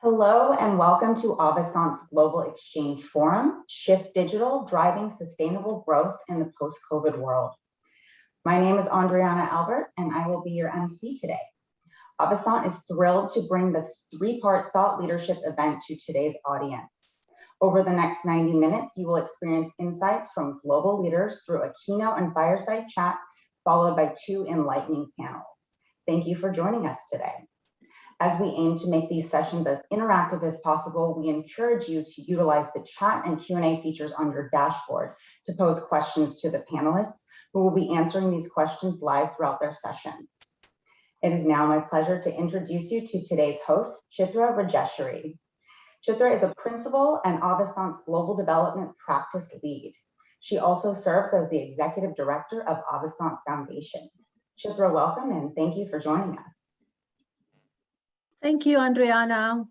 Hello and welcome to Avasant's Global Exchange Forum, Shift Digital, Driving Sustainable Growth in the Post-COVID World. My name is Andriana Albert and I will be your MC today. Avasant is thrilled to bring this three-part thought leadership event to today's audience. Over the next 90 minutes, you will experience insights from global leaders through a keynote and fireside chat, followed by two enlightening panels. Thank you for joining us today. As we aim to make these sessions as interactive as possible, we encourage you to utilize the chat and Q&A features on your dashboard to pose questions to the panelists, who will be answering these questions live throughout their sessions. It is now my pleasure to introduce you to today's host, Chitra Rajeshwari. Chitra is a principal and Avasant's Global Development Practice Lead. She also serves as the Executive Director of Avasant Foundation. Chitra, welcome and thank you for joining us. Thank you, Andriana,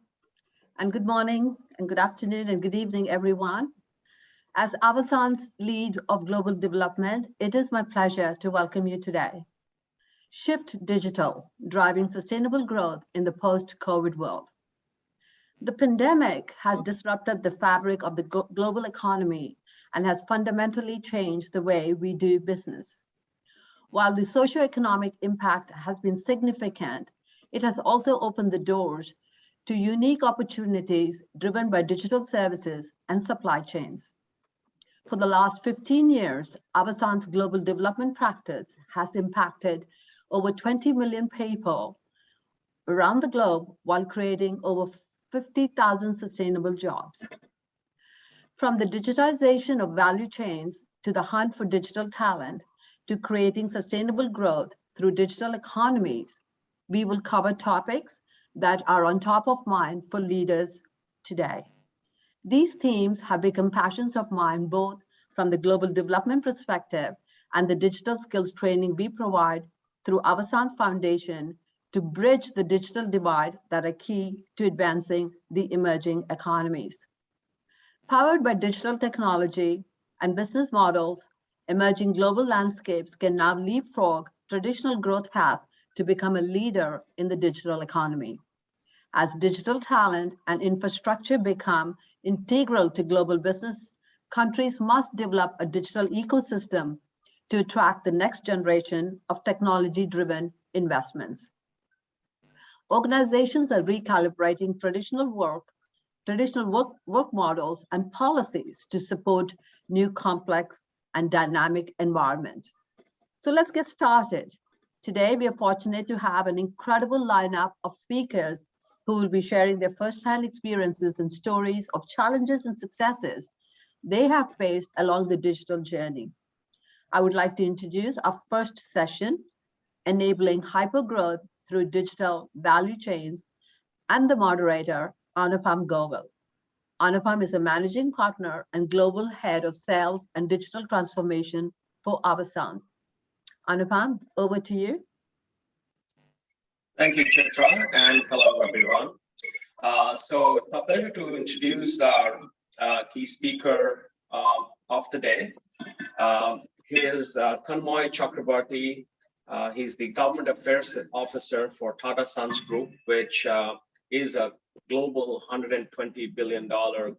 and good morning and good afternoon and good evening, everyone. As Avasant's lead of global development, it is my pleasure to welcome you today. Shift Digital, driving sustainable growth in the post-COVID world. The pandemic has disrupted the fabric of the global economy and has fundamentally changed the way we do business. While the socioeconomic impact has been significant, it has also opened the doors to unique opportunities driven by digital services and supply chains. For the last 15 years, Avasant's global development practice has impacted over 20 million people around the globe while creating over 50,000 sustainable jobs. From the digitization of value chains to the hunt for digital talent to creating sustainable growth through digital economies, we will cover topics that are on top of mind for leaders today. These themes have become passions of mine, both from the global development perspective and the digital skills training we provide through Avasant Foundation to bridge the digital divide that are key to advancing the emerging economies. Powered by digital technology and business models, emerging global landscapes can now leapfrog traditional growth paths to become a leader in the digital economy. As digital talent and infrastructure become integral to global business, countries must develop a digital ecosystem to attract the next generation of technology-driven investments. Organizations are recalibrating traditional work models and policies to support new complex and dynamic environment. So let's get started. Today, we are fortunate to have an incredible lineup of speakers who will be sharing their firsthand experiences and stories of challenges and successes they have faced along the digital journey. I would like to introduce our first session, Enabling Hypergrowth Through Digital Value Chains, and the moderator, Anupam Govil. Anupam is a managing partner and global head of sales and digital transformation for Avasant. Anupam, over to you. Thank you, Chitra, and hello, everyone. So it's a pleasure to introduce our key speaker of the day. He is Tanmoy Chakrabarti. He's the Government Affairs Officer for Tata Sons Group, which is a global $120 billion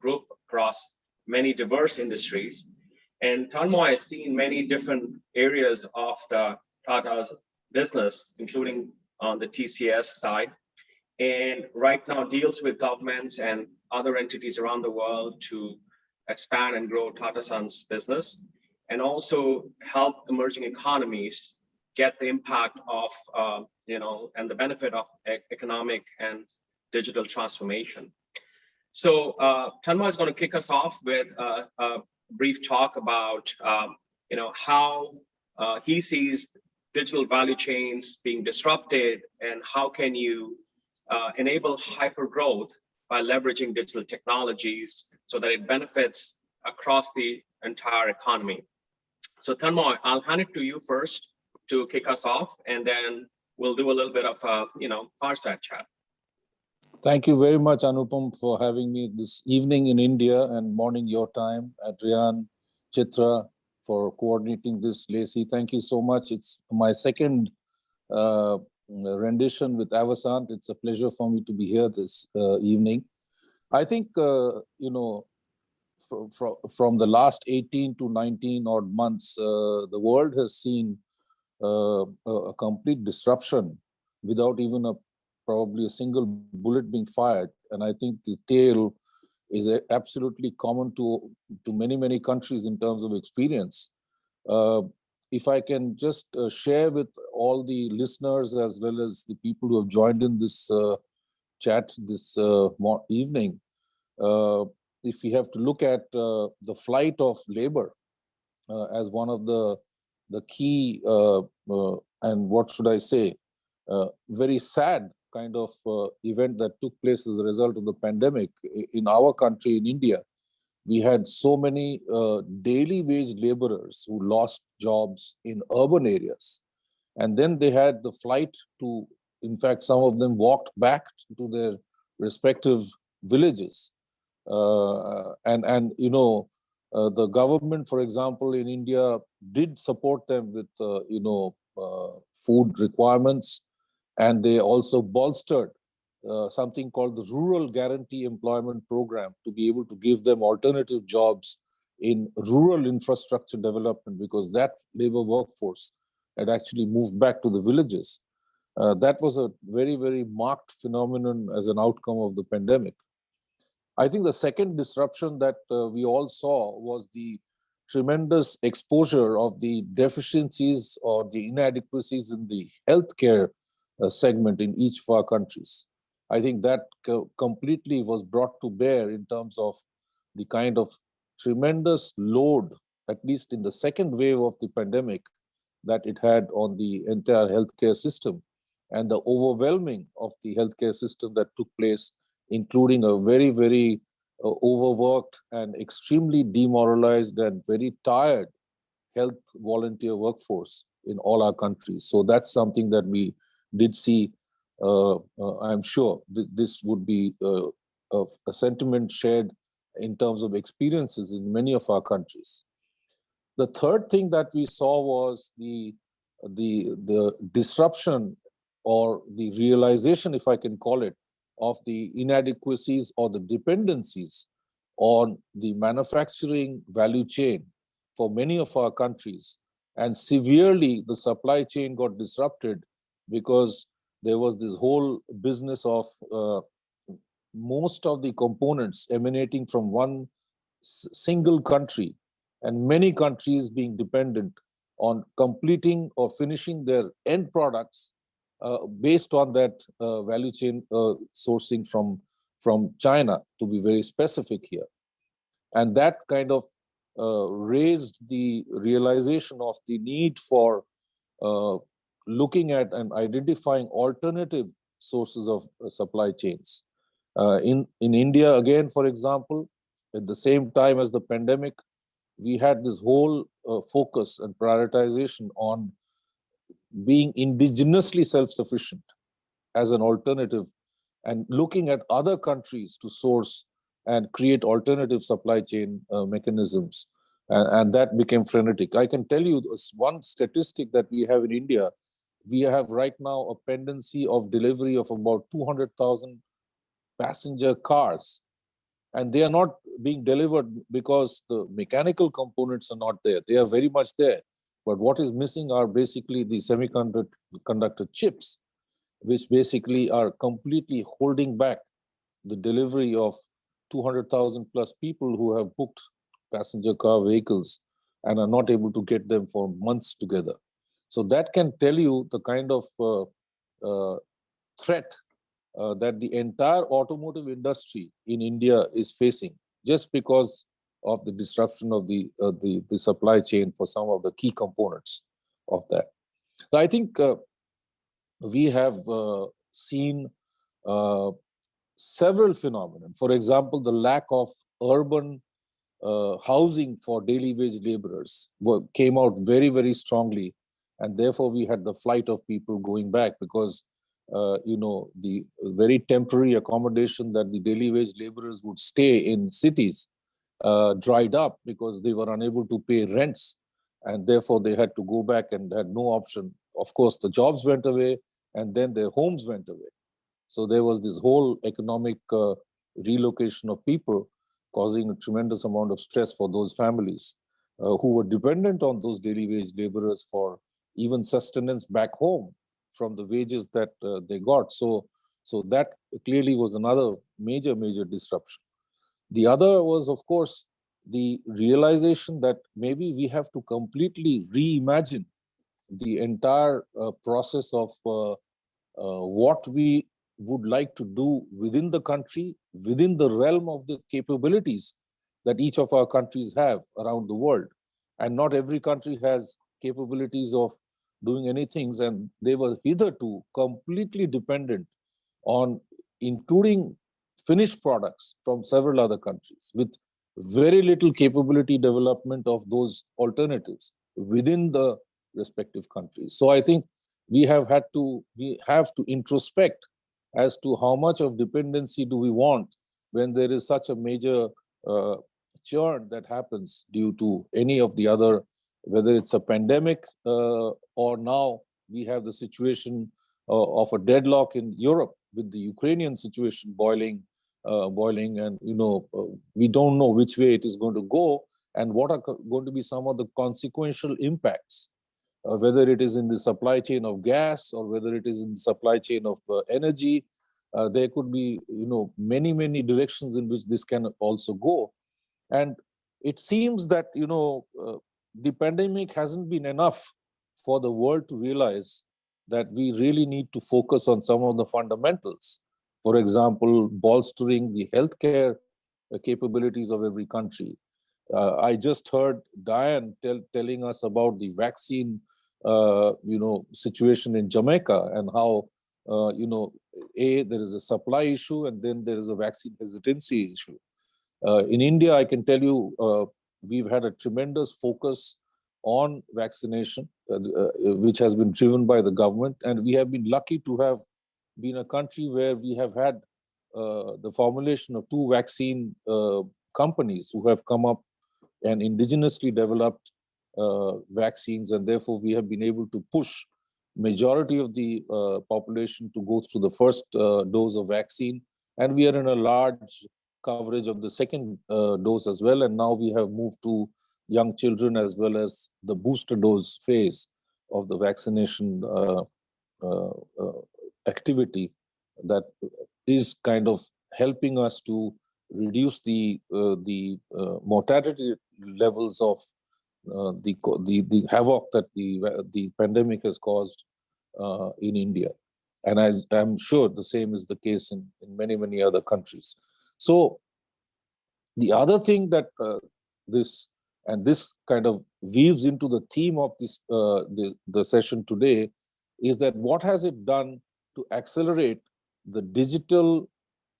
group across many diverse industries. And Tanmoy has seen many different areas of the Tata's business, including on the TCS side, and right now deals with governments and other entities around the world to expand and grow Tata Sons business, and also help emerging economies get the impact of, and the benefit of economic and digital transformation. So Tanmoy is going to kick us off with a brief talk about how he sees digital value chains being disrupted and how can you enable hyper growth by leveraging digital technologies so that it benefits across the entire economy. So Tanmoy, I'll hand it to you first to kick us off, and then we'll do a little bit of fireside chat. Thank you very much, Anupam, for having me this evening in India and morning your time. Adrian, Chitra, for coordinating this. Lacey, thank you so much. It's my second rendition with Avasant. It's a pleasure for me to be here this evening. I think, from the last 18 to 19 odd months, the world has seen a complete disruption without even probably a single bullet being fired. And I think the tale is absolutely common to many countries in terms of experience. If I can just share with all the listeners as well as the people who have joined in this chat this evening, if we have to look at the flight of labor as one of the key and what should I say, very sad kind of event that took place as a result of the pandemic in our country, in India. We had so many daily wage laborers who lost jobs in urban areas. And then they had the flight to, in fact, some of them walked back to their respective villages. The government, for example, in India did support them with, food requirements. And they also bolstered something called the Rural Guarantee Employment Program to be able to give them alternative jobs in rural infrastructure development, because that labor workforce had actually moved back to the villages. That was a very, very marked phenomenon as an outcome of the pandemic. I think the second disruption that we all saw was the tremendous exposure of the deficiencies or the inadequacies in the healthcare segment in each of our countries. I think that completely was brought to bear in terms of the kind of tremendous load, at least in the second wave of the pandemic, that it had on the entire healthcare system, and the overwhelming of the healthcare system that took place, including a very, very overworked and extremely demoralized and very tired health volunteer workforce in all our countries. So that's something that we did see. I'm sure this would be a sentiment shared in terms of experiences in many of our countries. The third thing that we saw was the disruption, or the realization, if I can call it, of the inadequacies or the dependencies on the manufacturing value chain for many of our countries. And severely, the supply chain got disrupted because there was this whole business of most of the components emanating from one single country, and many countries being dependent on completing or finishing their end products based on that value chain sourcing from China, to be very specific here. And that kind of raised the realization of the need for looking at and identifying alternative sources of supply chains. In India, again, for example, at the same time as the pandemic, we had this whole focus and prioritization on being indigenously self-sufficient as an alternative, and looking at other countries to source and create alternative supply chain mechanisms. And that became frenetic. I can tell you one statistic that we have in India. We have right now a pendency of delivery of about 200,000 passenger cars. And they are not being delivered because the mechanical components are not there. They are very much there. But what is missing are basically the semiconductor chips, which basically are completely holding back the delivery of 200,000 plus people who have booked passenger car vehicles and are not able to get them for months together. So that can tell you the kind of threat that the entire automotive industry in India is facing, just because of the disruption of the supply chain for some of the key components of that. So I think we have seen several phenomena. For example, the lack of urban housing for daily wage laborers came out very, very strongly. And therefore, we had the flight of people going back because the very temporary accommodation that the daily wage laborers would stay in cities dried up because they were unable to pay rents, and therefore they had to go back and had no option. Of course, the jobs went away, and then their homes went away. So there was this whole economic relocation of people, causing a tremendous amount of stress for those families who were dependent on those daily wage laborers for even sustenance back home from the wages that they got. So that clearly was another major disruption. The other was, of course, the realization that maybe we have to completely reimagine the entire process of what we would like to do within the country, within the realm of the capabilities that each of our countries have around the world. And not every country has capabilities of doing anything, and they were hitherto completely dependent on including finished products from several other countries with very little capability development of those alternatives within the respective countries. So I think we have to introspect as to how much of dependency do we want when there is such a major churn that happens due to any of the other, whether it's a pandemic or now we have the situation of a deadlock in Europe with the Ukrainian situation boiling, and we don't know which way it is going to go and what are going to be some of the consequential impacts, whether it is in the supply chain of gas or whether it is in the supply chain of energy. There could be many directions in which this can also go. And it seems that the pandemic hasn't been enough for the world to realize that we really need to focus on some of the fundamentals. For example, bolstering the healthcare capabilities of every country. I just heard Diane telling us about the vaccine situation in Jamaica and how there is a supply issue and then there is a vaccine hesitancy issue. In India, I can tell you, we've had a tremendous focus on vaccination, which has been driven by the government. And we have been lucky to have been a country where we have had the formulation of 2 vaccine companies who have come up and indigenously developed vaccines. And therefore, we have been able to push majority of the population to go through the first dose of vaccine. And we are in a large coverage of the second dose as well. And now we have moved to young children as well as the booster dose phase of the vaccination activity that is kind of helping us to reduce the mortality levels of the havoc that the pandemic has caused in India. And I'm sure the same is the case in many other countries. So the other thing that this kind of weaves into the theme of this the session today is that what has it done to accelerate the digital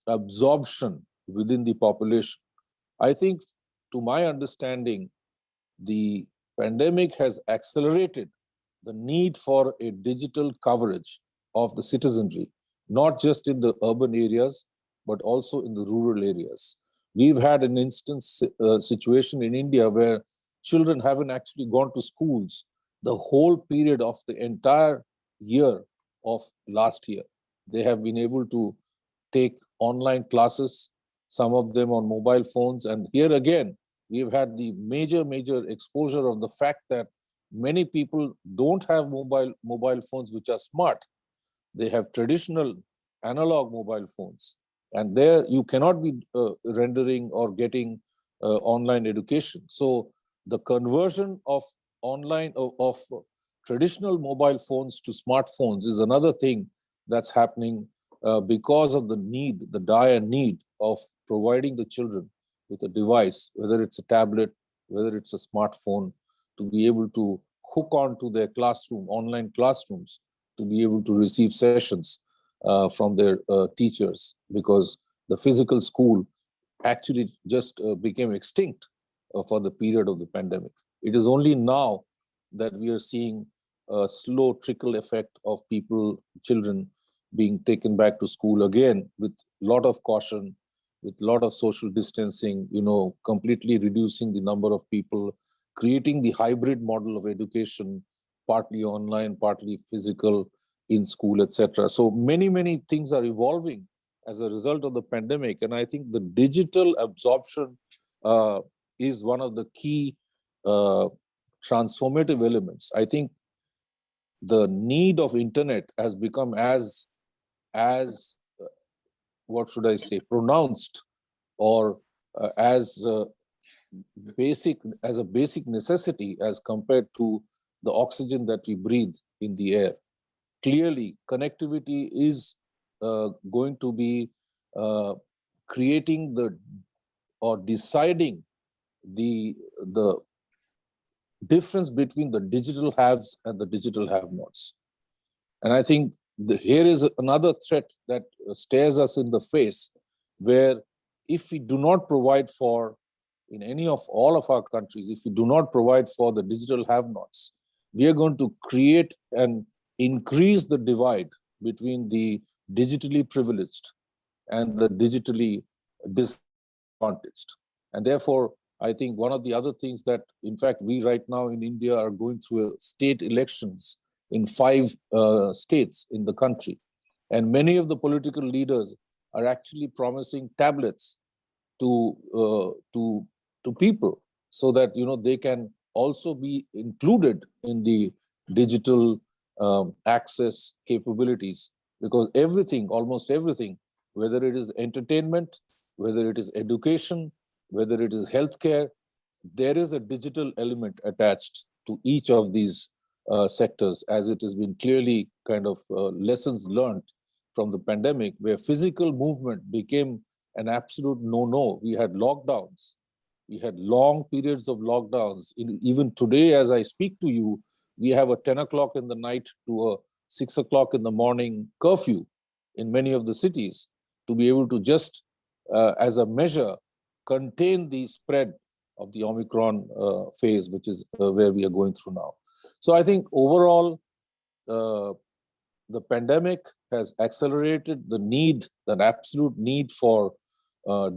absorption within the population? I think, to my understanding, the pandemic has accelerated the need for a digital coverage of the citizenry, not just in the urban areas, but also in the rural areas. We've had an instance situation in India where children haven't actually gone to schools the whole period of the entire year of last year. They have been able to take online classes, some of them on mobile phones. And here again, we've had the major exposure of the fact that many people don't have mobile phones which are smart. They have traditional analog mobile phones. And there you cannot be rendering or getting online education. So the conversion of online of traditional mobile phones to smartphones is another thing that's happening because of the dire need of providing the children with a device, whether it's a tablet, whether it's a smartphone, to be able to hook on to their online classrooms, to be able to receive sessions from their teachers, because the physical school actually just became extinct for the period of the pandemic. It is only now that we are seeing a slow trickle effect of children being taken back to school again with a lot of caution, with a lot of social distancing, completely reducing the number of people, creating the hybrid model of education, partly online, partly physical, in school, etc. So many things are evolving as a result of the pandemic. And I think the digital absorption is one of the key transformative elements. I think the need of internet has become as what should I say, pronounced, or as a basic necessity as compared to the oxygen that we breathe in the air. Clearly, connectivity is going to be creating or deciding the difference between the digital haves and the digital have-nots. And I think here is another threat that stares us in the face, where if we do not provide for, in any of all of our countries, if we do not provide for the digital have-nots, we are going to create and increase the divide between the digitally privileged and the digitally disadvantaged. And therefore, I think one of the other things that, in fact, we right now in India are going through state elections in 5 states in the country. And many of the political leaders are actually promising tablets to people so that, you know, they can also be included in the digital access capabilities, because everything, almost everything, whether it is entertainment, whether it is education, whether it is healthcare, there is a digital element attached to each of these sectors, as it has been clearly kind of lessons learned from the pandemic, where physical movement became an absolute no-no. We had lockdowns. We had long periods of lockdowns. Even today, as I speak to you, we have a 10 o'clock in the night to a 6 o'clock in the morning curfew in many of the cities to be able to just, as a measure, contain the spread of the Omicron phase, which is where we are going through now. So I think overall, the pandemic has accelerated the need, the absolute need for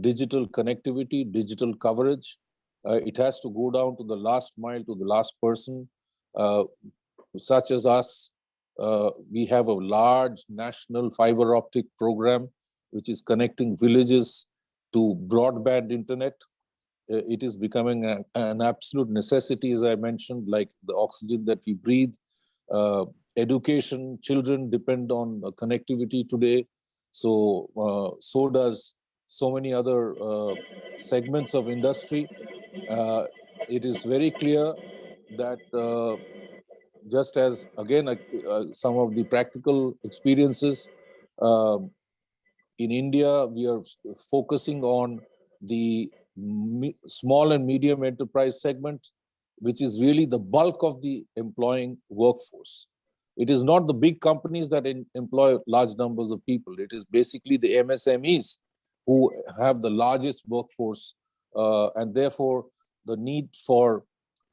digital connectivity, digital coverage. It has to go down to the last mile, to the last person. Such as us, we have a large national fiber optic program, which is connecting villages to broadband internet. It is becoming an absolute necessity, as I mentioned, like the oxygen that we breathe. Education, children depend on connectivity today. So, so does so many other segments of industry. It is very clear that just as, again, some of the practical experiences, in India, we are focusing on the small and medium enterprise segment, which is really the bulk of the employing workforce. It is not the big companies that employ large numbers of people. It is basically the MSMEs who have the largest workforce, and therefore the need for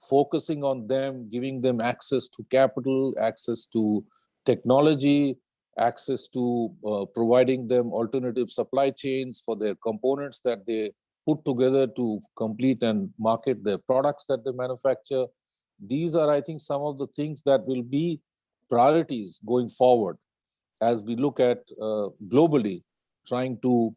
focusing on them, giving them access to capital, access to technology, access to providing them alternative supply chains for their components that they put together to complete and market their products that they manufacture. These are, I think, some of the things that will be priorities going forward as we look at globally trying to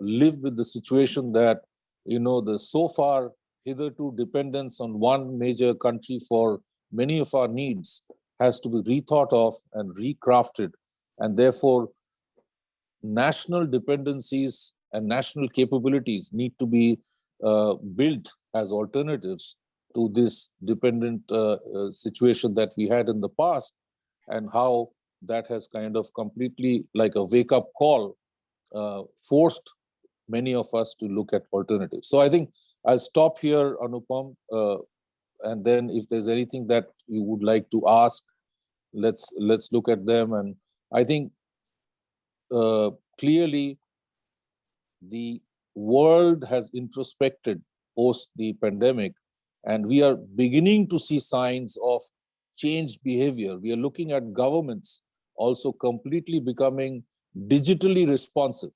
live with the situation that, you know, the so far hitherto dependence on one major country for many of our needs has to be rethought of and recrafted. And therefore, national dependencies and national capabilities need to be built as alternatives to this dependent situation that we had in the past, and how that has kind of completely, like a wake-up call, forced many of us to look at alternatives. So I think I'll stop here, Anupam, and then if there's anything that you would like to ask, let's look at them. And I think clearly the world has introspected post the pandemic, and we are beginning to see signs of changed behavior. We are looking at governments also completely becoming digitally responsive,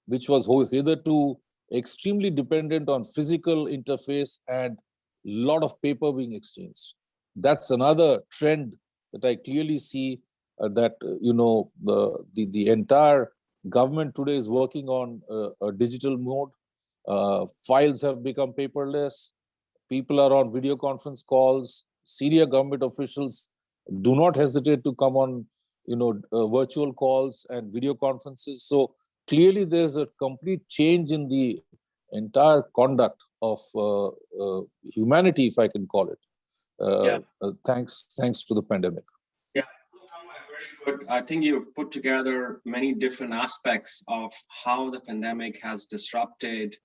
which was hitherto extremely dependent on physical interface and a lot of paper being exchanged. That's another trend that I clearly see that the entire government today is working on a digital mode. Files have become paperless. People are on video conference calls. Senior government officials do not hesitate to come on, virtual calls and video conferences. So clearly, there's a complete change in the entire conduct of humanity, if I can call it. Thanks to the pandemic. Yeah, very good. I think you've put together many different aspects of how the pandemic has disrupted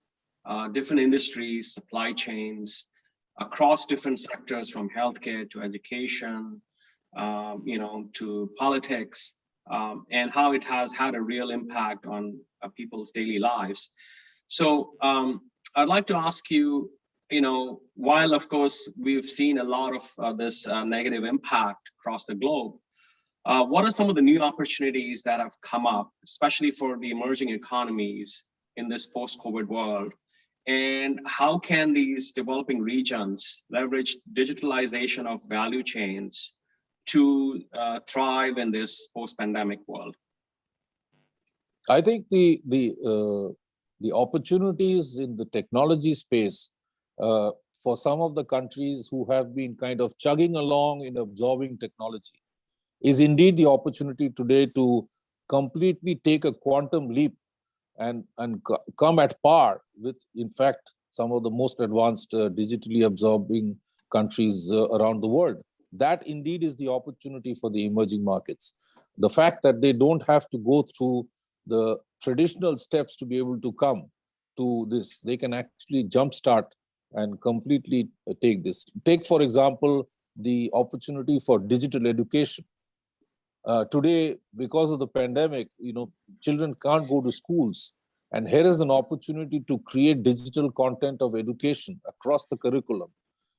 different industries, supply chains across different sectors, from healthcare to education, to politics, and how it has had a real impact on people's daily lives. So I'd like to ask you, while of course we've seen a lot of this negative impact across the globe, what are some of the new opportunities that have come up, especially for the emerging economies in this post-COVID world? And how can these developing regions leverage digitalization of value chains to thrive in this post-pandemic world? I think the opportunities in the technology space for some of the countries who have been kind of chugging along in absorbing technology is indeed the opportunity today to completely take a quantum leap and come at par with, in fact, some of the most advanced digitally absorbing countries around the world. That indeed is the opportunity for the emerging markets. The fact that they don't have to go through the traditional steps to be able to come to this, they can actually jumpstart and completely take this. Take, for example, the opportunity for digital education. Today, because of the pandemic, children can't go to schools. And here is an opportunity to create digital content of education across the curriculum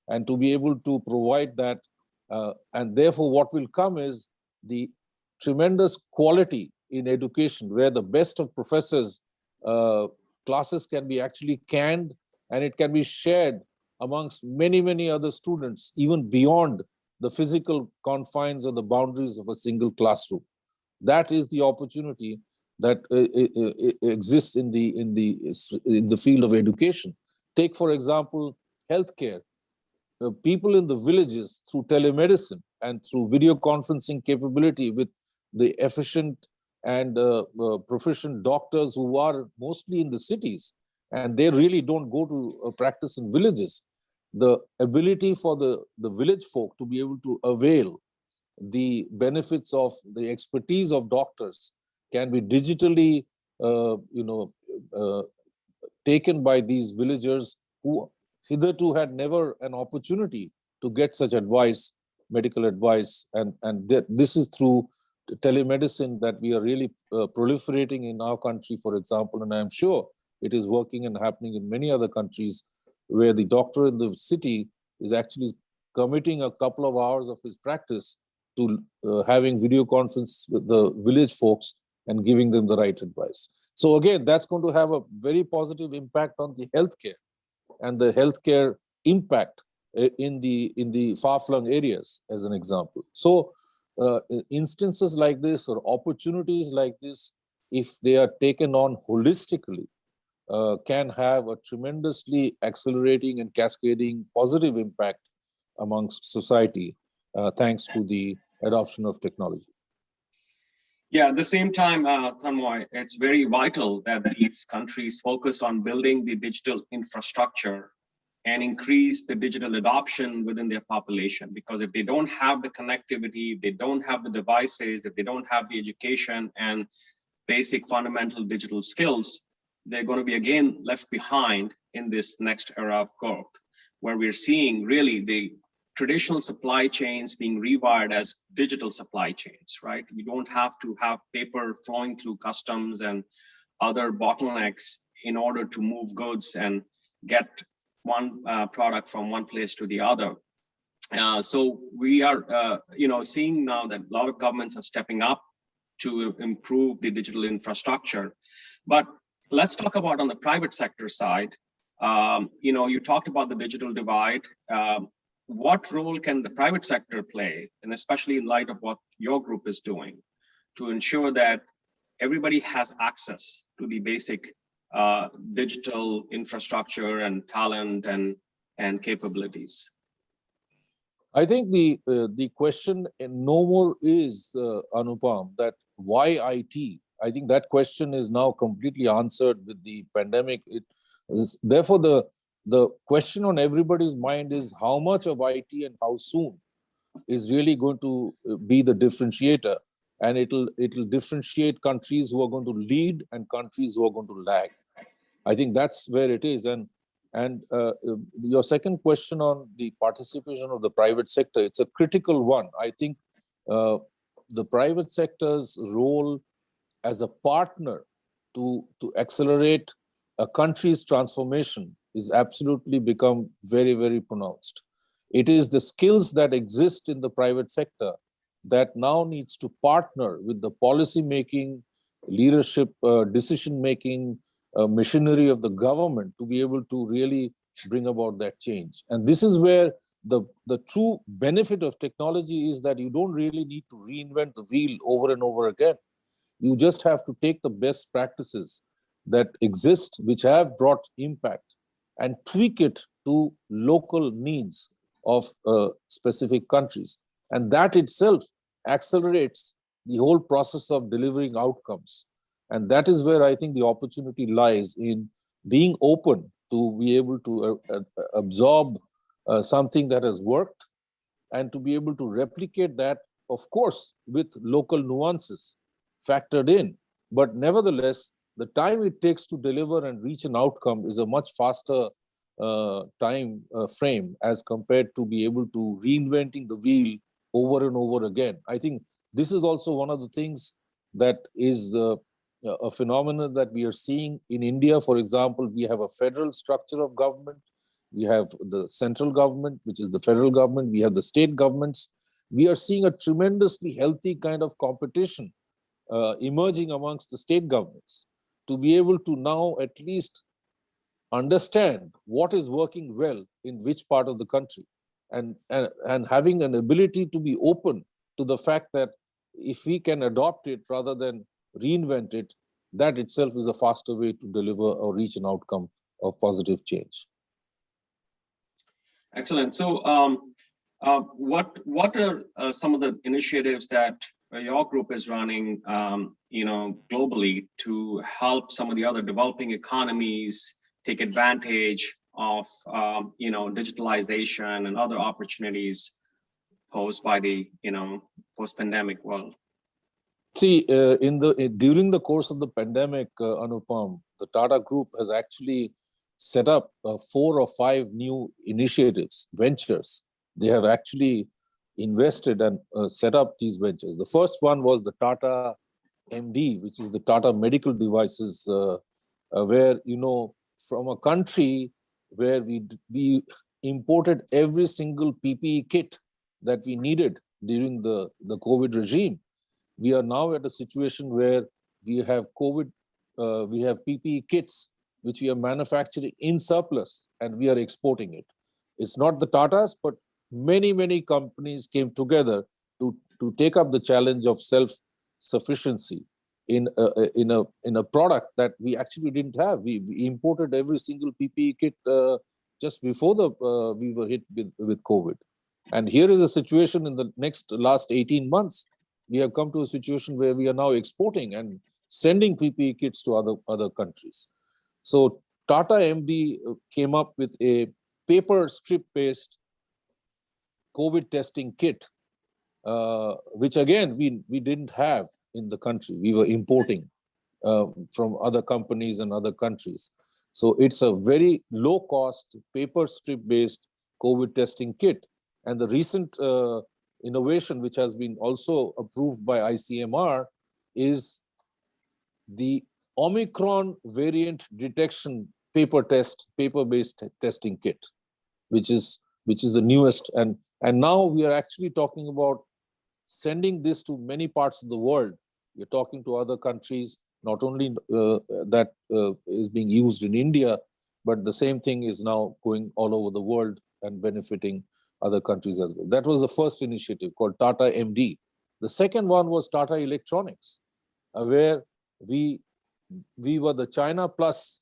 and to be able to provide that. And therefore, what will come is the tremendous quality in education, where the best of professors' classes can be actually canned, and it can be shared amongst many, many other students, even beyond the physical confines or the boundaries of a single classroom. That is the opportunity that exists in the field of education. Take, for example, healthcare. People in the villages, through telemedicine and through video conferencing capability with the efficient and proficient doctors who are mostly in the cities, and they really don't go to practice in villages. The ability for the village folk to be able to avail the benefits of the expertise of doctors can be digitally taken by these villagers who hitherto had never an opportunity to get such advice, medical advice, and this is through telemedicine that we are really proliferating in our country, for example, and I'm sure it is working and happening in many other countries, where the doctor in the city is actually committing a couple of hours of his practice to having video conference with the village folks and giving them the right advice. So again, that's going to have a very positive impact on the healthcare and the healthcare impact in the far-flung areas, as an example. So instances like this or opportunities like this, if they are taken on holistically, can have a tremendously accelerating and cascading positive impact amongst society, thanks to the adoption of technology. Yeah, at the same time, Tanmoy, it's very vital that these countries focus on building the digital infrastructure and increase the digital adoption within their population. Because if they don't have the connectivity, if they don't have the devices, if they don't have the education and basic fundamental digital skills, they're going to be again left behind in this next era of growth, where we're seeing really the traditional supply chains being rewired as digital supply chains, right? You don't have to have paper flowing through customs and other bottlenecks in order to move goods and get one product from one place to the other. So we are, seeing now that a lot of governments are stepping up to improve the digital infrastructure. But let's talk about on the private sector side. You talked about the digital divide. what role can the private sector play, and especially in light of what your group is doing, to ensure that everybody has access to the basic digital infrastructure and talent and capabilities? I think the question no more is, Anupam, that why IT? I think that question is now completely answered with the pandemic. Therefore, the question on everybody's mind is how much of IT and how soon is really going to be the differentiator, and it'll differentiate countries who are going to lead and countries who are going to lag. I think that's where it is. And your second question on the participation of the private sector, it's a critical one. I think the private sector's role as a partner to accelerate a country's transformation is absolutely become very, very pronounced. It is the skills that exist in the private sector that now needs to partner with the policy making, leadership, decision making, machinery of the government to be able to really bring about that change. And this is where the true benefit of technology is that you don't really need to reinvent the wheel over and over again. You just have to take the best practices that exist, which have brought impact, and tweak it to local needs of specific countries. And that itself accelerates the whole process of delivering outcomes. And that is where I think the opportunity lies, in being open to be able to absorb something that has worked, and to be able to replicate that, of course, with local nuances factored in. But nevertheless, the time it takes to deliver and reach an outcome is a much faster time frame as compared to be able to reinventing the wheel over and over again. I think this is also one of the things that is a phenomenon that we are seeing in India. For example, we have a federal structure of government. We have the central government, which is the federal government. We have the state governments. We are seeing a tremendously healthy kind of competition emerging amongst the state governments to be able to now at least understand what is working well in which part of the country, and having an ability to be open to the fact that if we can adopt it rather than reinvent it, that itself is a faster way to deliver or reach an outcome of positive change. Excellent. So what are some of the initiatives that your group is running globally to help some of the other developing economies take advantage of digitalization and other opportunities posed by the post-pandemic world? See, during the course of the pandemic, Anupam, the Tata Group has actually set up 4 or 5 new initiatives, ventures. They have actually invested and set up these ventures. The first one was the Tata MD, which is the Tata Medical Devices, where, from a country where we imported every single PPE kit that we needed during the COVID regime, we are now at a situation where we have we have PPE kits which we are manufacturing in surplus and we are exporting it. It's not the Tatas, but many companies came together to take up the challenge of self-sufficiency in a product that we actually didn't have. We imported every single PPE kit just before we were hit with COVID. And here is a situation in the last 18 months. We have come to a situation where we are now exporting and sending PPE kits to other countries. So Tata MD came up with a paper strip-based COVID testing kit, which again, we didn't have in the country. We were importing from other companies and other countries. So it's a very low-cost paper strip-based COVID testing kit. And the recent innovation, which has been also approved by ICMR, is the Omicron variant detection paper-based testing kit, which is the newest. And now we are actually talking about sending this to many parts of the world. We're talking to other countries, not only that is being used in India, but the same thing is now going all over the world and benefiting other countries as well. That was the first initiative called Tata MD. The second one was Tata Electronics, where we were the China Plus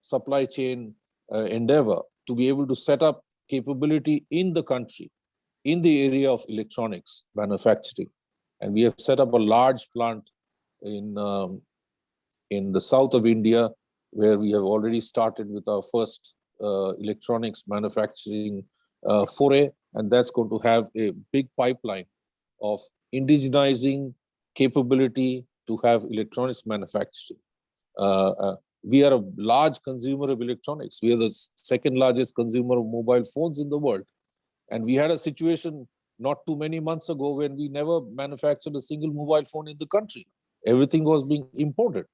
supply chain endeavor to be able to set up capability in the country in the area of electronics manufacturing. And we have set up a large plant in the south of India, where we have already started with our first electronics manufacturing foray, and that's going to have a big pipeline of indigenizing capability to have electronics manufacturing. We are a large consumer of electronics. We are the second largest consumer of mobile phones in the world. And we had a situation not too many months ago when we never manufactured a single mobile phone in the country. Everything was being imported.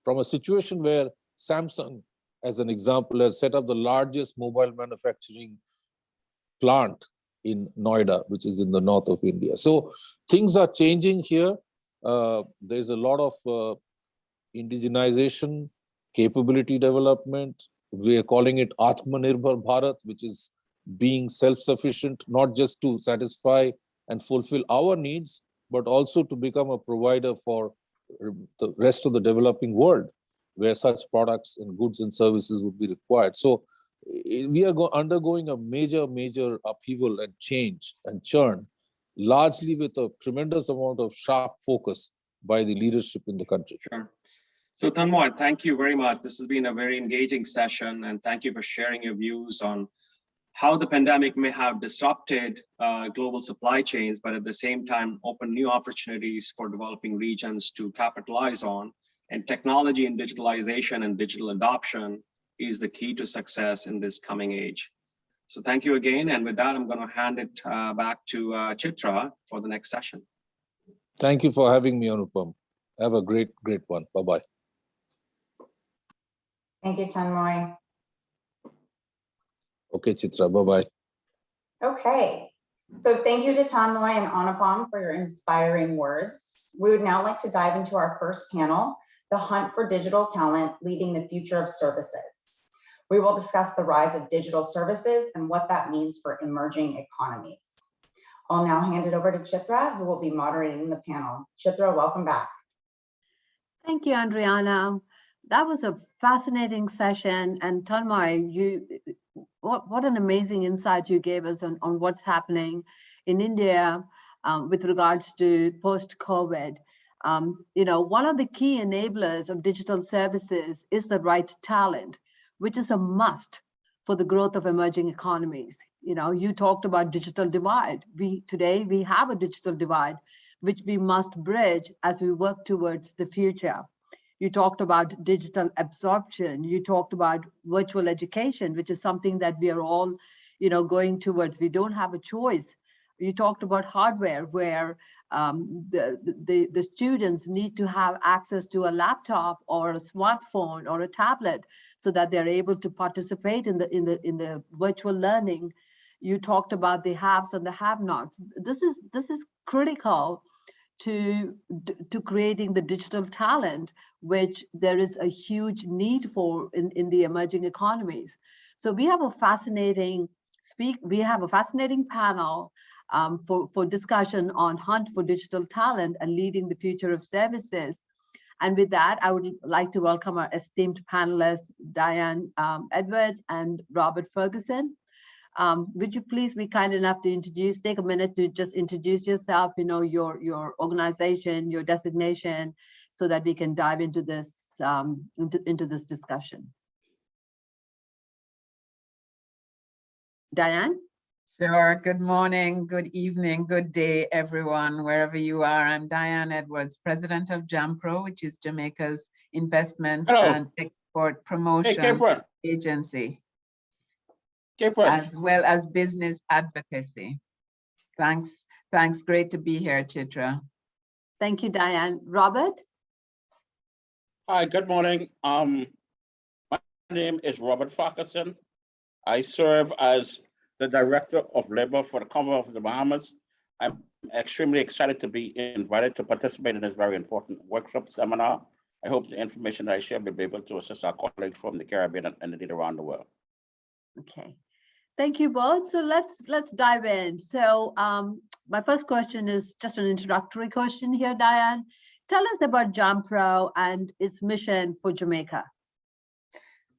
From a situation where Samsung, as an example, has set up the largest mobile manufacturing plant in Noida, which is in the north of India. So things are changing here. There's a lot of indigenization, capability development. We are calling it Atmanirbhar Bharat, which is being self-sufficient, not just to satisfy and fulfill our needs, but also to become a provider for the rest of the developing world, where such products and goods and services would be required. So we are undergoing a major upheaval and change and churn, largely with a tremendous amount of sharp focus by the leadership in the country. Sure. So Tanmoy, thank you very much. This has been a very engaging session, and thank you for sharing your views on how the pandemic may have disrupted global supply chains, but at the same time open new opportunities for developing regions to capitalize on. And technology and digitalization and digital adoption is the key to success in this coming age. So thank you again. And with that, I'm going to hand it back to Chitra for the next session. Thank you for having me, Anupam. Have a great one. Bye-bye. Thank you, Tanmoy. Okay, Chitra, bye-bye. Okay, so thank you to Tanmoy and Anupam for your inspiring words. We would now like to dive into our first panel, The Hunt for Digital Talent, Leading the Future of Services. We will discuss the rise of digital services and what that means for emerging economies. I'll now hand it over to Chitra, who will be moderating the panel. Chitra, welcome back. Thank you, Andriana. That was a fascinating session. And Tanmoy, what an amazing insight you gave us on what's happening in India with regards to post-COVID. One of the key enablers of digital services is the right talent, which is a must for the growth of emerging economies. You talked about digital divide. Today we have a digital divide, which we must bridge as we work towards the future. You talked about digital absorption. You talked about virtual education, which is something that we are all, going towards. We don't have a choice. You talked about hardware, where the students need to have access to a laptop or a smartphone or a tablet so that they're able to participate in the virtual learning. You talked about the haves and the have-nots. This is critical to creating the digital talent, which there is a huge need for in the emerging economies. So we have a fascinating panel for discussion on hunt for digital talent and leading the future of services. And with that, I would like to welcome our esteemed panelists, Diane Edwards and Robert Ferguson. Would you please be kind enough to take a minute to just introduce yourself, your organization, your designation, so that we can dive into this into this discussion. Diane? Sure. Good morning, good evening, good day, everyone, wherever you are. I'm Diane Edwards, president of JAMPRO, which is Jamaica's investment and export promotion agency, as well as business advocacy. Thanks. Great to be here, Chitra. Thank you, Diane. Robert? Hi, good morning. My name is Robert Ferguson. I serve as the Director of Labor for the Commonwealth of the Bahamas. I'm extremely excited to be invited to participate in this very important workshop seminar. I hope the information that I share will be able to assist our colleagues from the Caribbean and indeed around the world. Okay. Thank you both. So let's dive in. So my first question is just an introductory question here, Diane. Tell us about JAMPRO and its mission for Jamaica.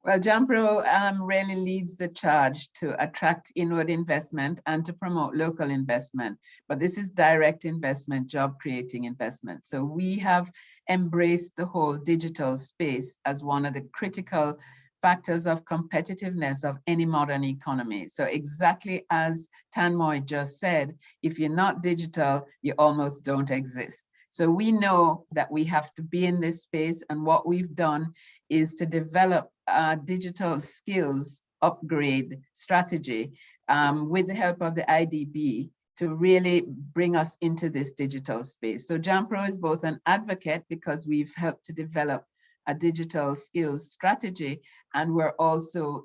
Well, JAMPRO really leads the charge to attract inward investment and to promote local investment. But this is direct investment, job creating investment. So we have embraced the whole digital space as one of the critical factors of competitiveness of any modern economy. So exactly as Tanmoy just said, if you're not digital, you almost don't exist. So we know that we have to be in this space, and what we've done is to develop a digital skills upgrade strategy with the help of the IDB to really bring us into this digital space. So JAMPRO is both an advocate because we've helped to develop a digital skills strategy, and we're also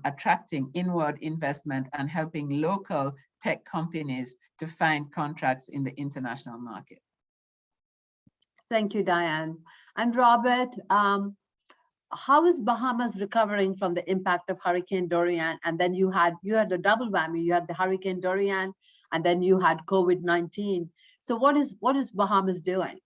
attracting inward investment and helping local tech companies to find contracts in the international market. Thank you, Diane. And Robert, how is Bahamas recovering from the impact of Hurricane Dorian? And then you had the double whammy. You had the Hurricane Dorian, and then you had COVID-19. So what is Bahamas doing?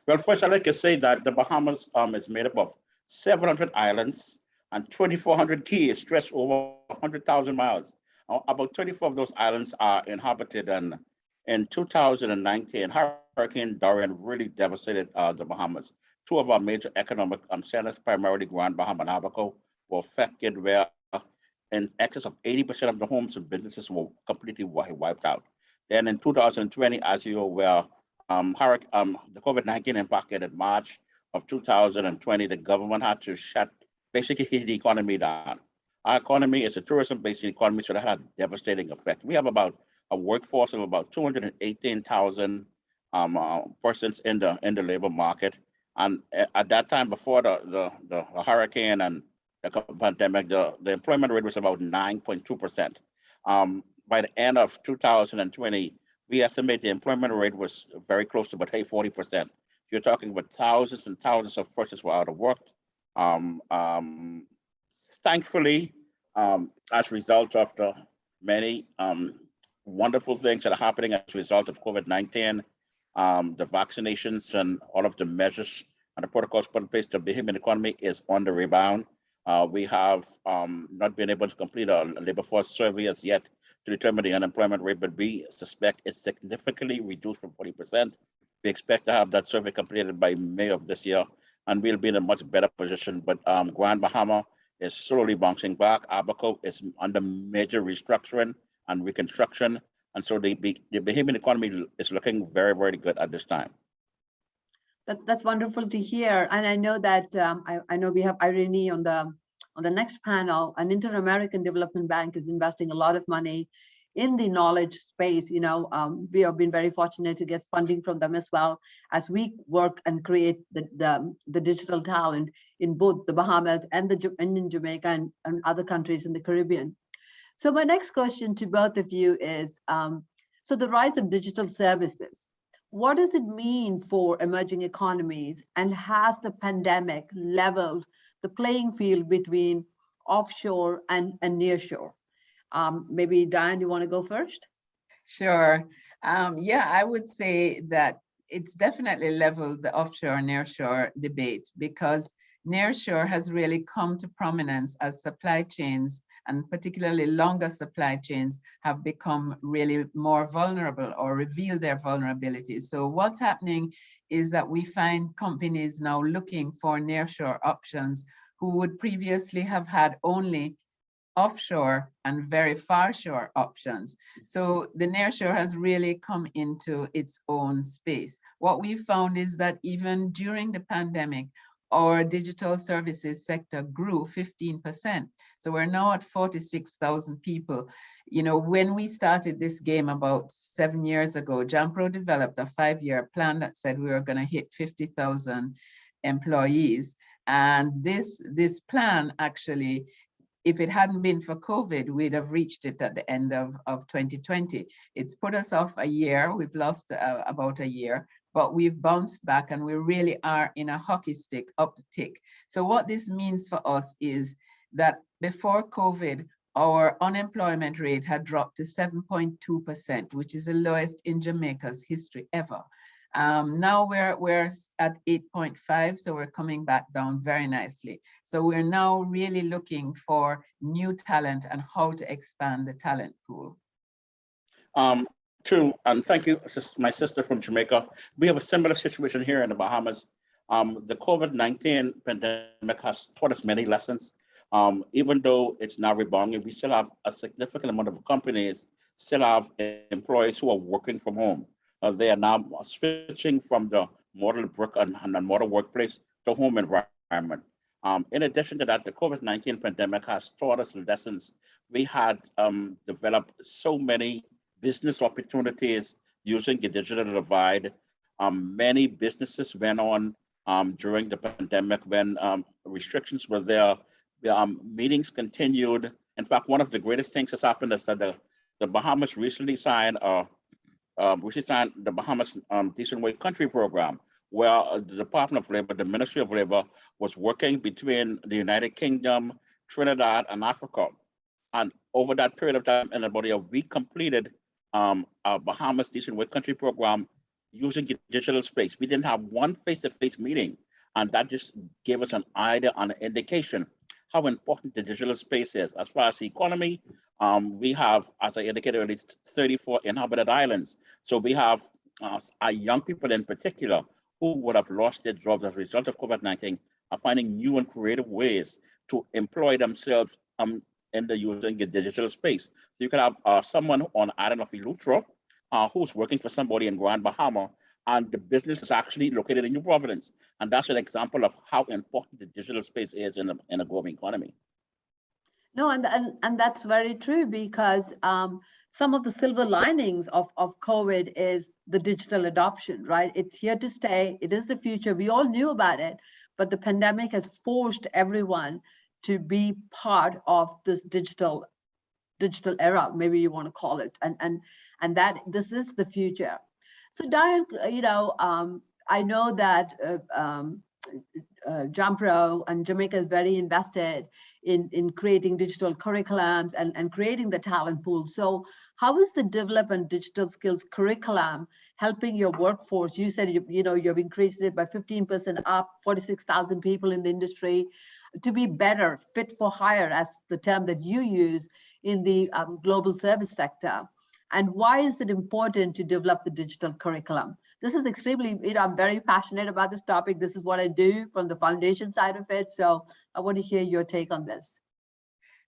Well, first, I'd like to say that the Bahamas is made up of 700 islands and 2,400 keys stretched over 100,000 miles. About 24 of those islands are inhabited, and in 2019, Hurricane Dorian really devastated the Bahamas. Two of our major economic centers, primarily Grand Bahama and Abaco, were affected, where in excess of 80% of the homes and businesses were completely wiped out. Then in 2020, as you were, the COVID-19 impacted in March of 2020, the government had to basically hit the economy down. Our economy is a tourism-based economy, so that had a devastating effect. We have about a workforce of about 218,000 persons in the labor market. And at that time, before the hurricane and the pandemic, the employment rate was about 9.2%. By the end of 2020, we estimate the employment rate was very close to about 40%. You're talking about thousands and thousands of persons were out of work. Thankfully, as a result of the many wonderful things that are happening as a result of COVID-19, the vaccinations and all of the measures and the protocols put in place, the Bahamian economy is on the rebound. We have not been able to complete a labor force survey as yet to determine the unemployment rate, but we suspect it's significantly reduced from 40%. We expect to have that survey completed by May of this year, and we'll be in a much better position. But Grand Bahama is slowly bouncing back. Abaco is under major restructuring and reconstruction. And so the Bahamian economy is looking very, very good at this time. That's wonderful to hear. And I know that I know we have Irene on the next panel. An Inter-American Development Bank is investing a lot of money in the knowledge space. You know, we have been very fortunate to get funding from them as well as we work and create the digital talent in both the Bahamas and in Jamaica and other countries in the Caribbean. So my next question to both of you is, so the rise of digital services, what does it mean for emerging economies, and has the pandemic leveled the playing field between offshore and nearshore? Maybe Diane, you want to go first? Sure. Yeah, I would say that it's definitely leveled the offshore and nearshore debate, because nearshore has really come to prominence as supply chains, and particularly longer supply chains, have become really more vulnerable or reveal their vulnerabilities. So what's happening is that we find companies now looking for nearshore options who would previously have had only offshore and very far shore options. So the nearshore has really come into its own space. What we found is that even during the pandemic, our digital services sector grew 15%. So we're now at 46,000 people. You know, when we started this game about 7 years ago, JAMPRO developed a 5-year plan that said we were going to hit 50,000 employees. And this plan actually, if it hadn't been for COVID, we'd have reached it at the end of 2020. It's put us off a year. We've lost about a year, but we've bounced back, and we really are in a hockey stick up the tick. So what this means for us is that before COVID, our unemployment rate had dropped to 7.2%, which is the lowest in Jamaica's history ever. Now we're at 8.5, so we're coming back down very nicely. So we're now really looking for new talent and how to expand the talent pool. True, and thank you, my sister from Jamaica. We have a similar situation here in the Bahamas. The COVID-19 pandemic has taught us many lessons. Even though it's now rebounding, we still have a significant amount of companies still have employees who are working from home. They are now switching from the model brick and model workplace to home environment. In addition to that, the COVID-19 pandemic has taught us lessons. We had developed so many business opportunities using the digital divide. Many businesses went on during the pandemic when restrictions were there. The meetings continued. In fact, one of the greatest things that's happened is that the Bahamas recently signed the Bahamas Decent Wage Country Program, where the Department of Labor, the Ministry of Labor, was working between the United Kingdom, Trinidad, and Africa. And over that period of time, in about a week, completed a Bahamas Decent Wage Country Program using the digital space. We didn't have one face-to-face meeting, and that just gave us an idea, an indication how important the digital space is. As far as the economy, we have, as I indicated earlier, 34 inhabited islands. So we have our young people in particular who would have lost their jobs as a result of COVID-19 are finding new and creative ways to employ themselves using the digital space. So you can have someone on the island of Eleuthera who's working for somebody in Grand Bahama, and the business is actually located in New Providence. And that's an example of how important the digital space is in a growing economy. No, and that's very true, because some of the silver linings of COVID is the digital adoption, right? It's here to stay. It is the future. We all knew about it, but the pandemic has forced everyone to be part of this digital era, maybe you want to call it, and that this is the future. So Diane, I know that JAMPRO and Jamaica is very invested in creating digital curriculums and creating the talent pool. So how is the development digital skills curriculum helping your workforce? You said you've increased it by 15% up, 46,000 people in the industry, to be better, fit for hire, as the term that you use in the global service sector. And why is it important to develop the digital curriculum? This is extremely, I'm very passionate about this topic. This is what I do from the foundation side of it. So I want to hear your take on this.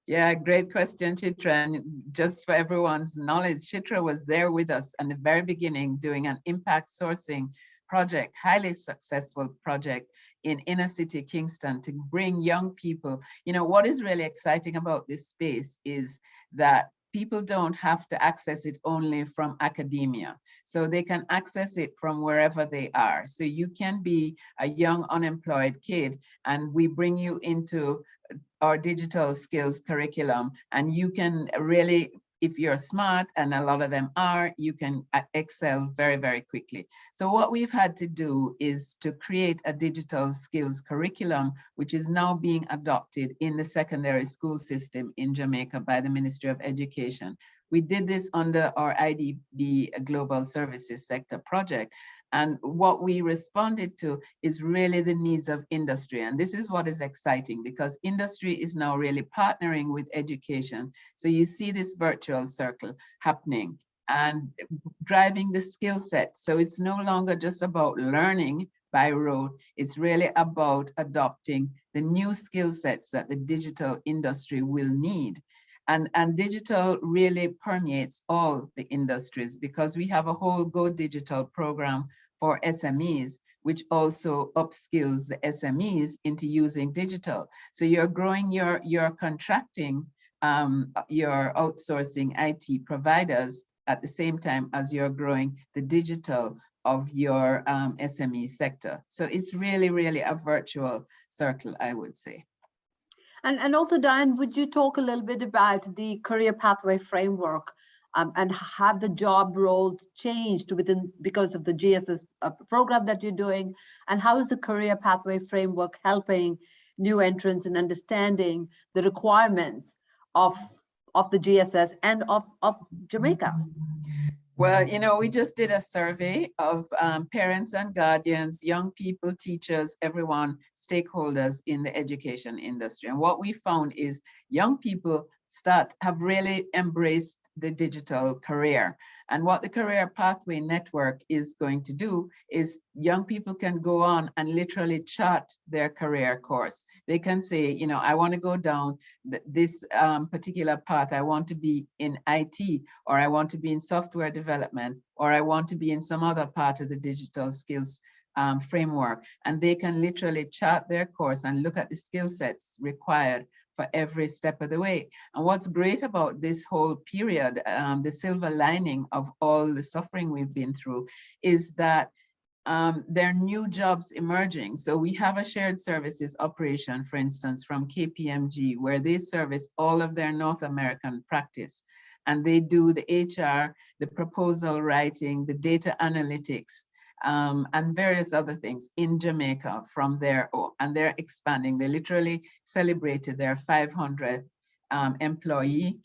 Yeah, great question, Chitra. And just for everyone's knowledge, Chitra was there with us in the very beginning doing an impact sourcing project, highly successful project in inner city Kingston to bring young people. What is really exciting about this space is that people don't have to access it only from academia. So they can access it from wherever they are. So you can be a young unemployed kid, and we bring you into our digital skills curriculum, and you can really, if you're smart, and a lot of them are, you can excel very, very quickly. So what we've had to do is to create a digital skills curriculum, which is now being adopted in the secondary school system in Jamaica by the Ministry of Education. We did this under our IDB Global Services Sector project. And what we responded to is really the needs of industry. And this is what is exciting, because industry is now really partnering with education. So you see this virtual circle happening and driving the skill set. So it's no longer just about learning by rote. It's really about adopting the new skill sets that the digital industry will need. And digital really permeates all the industries, because we have a whole Go Digital program for SMEs, which also upskills the SMEs into using digital. So you're growing your contracting, your outsourcing IT providers at the same time as you're growing the digital of your SME sector. So it's really, really a virtual circle, I would say. And also, Diane, would you talk a little bit about the career pathway framework and have the job roles changed because of the GSS program that you're doing? And how is the career pathway framework helping new entrants in understanding the requirements of of the GSS and of Jamaica? Well, we just did a survey of parents and guardians, young people, teachers, everyone, stakeholders in the education industry. And what we found is young people have really embraced the digital career. And what the Career Pathway Network is going to do is young people can go on and literally chart their career course. They can say, I want to go down this particular path. I want to be in IT, or I want to be in software development, or I want to be in some other part of the digital skills framework. And they can literally chart their course and look at the skill sets required for every step of the way. And what's great about this whole period, the silver lining of all the suffering we've been through, is that there are new jobs emerging. So we have a shared services operation, for instance, from KPMG, where they service all of their North American practice. And they do the HR, the proposal writing, the data analytics, and various other things in Jamaica from there. And they're expanding. They literally celebrated their 500th employee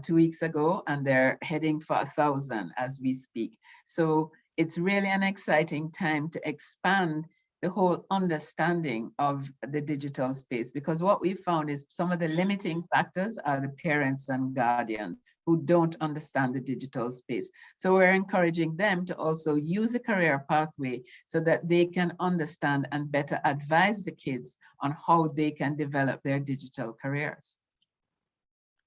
2 weeks ago, and they're heading for 1,000 as we speak. So it's really an exciting time to expand the whole understanding of the digital space, because what we found is some of the limiting factors are the parents and guardians who don't understand the digital space. So we're encouraging them to also use a career pathway so that they can understand and better advise the kids on how they can develop their digital careers.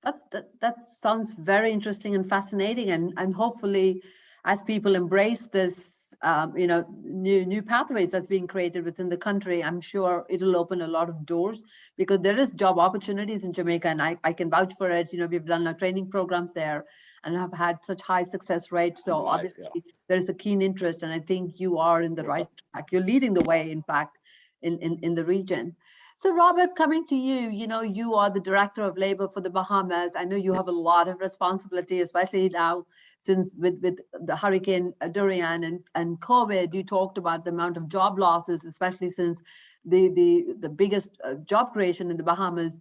That sounds very interesting and fascinating, and hopefully, as people embrace this, new pathways that's being created within the country, I'm sure it'll open a lot of doors, because there is job opportunities in Jamaica, and I can vouch for it. We've done our training programs there and have had such high success rates. So Right, obviously there's a keen interest, and I think you are in the right track. You're leading the way, in fact, in the region. So Robert, coming to you, you are the Director of Labor for the Bahamas. I know you have a lot of responsibility, especially now, since with the Hurricane Dorian and COVID. You talked about the amount of job losses, especially since the biggest job creation in the Bahamas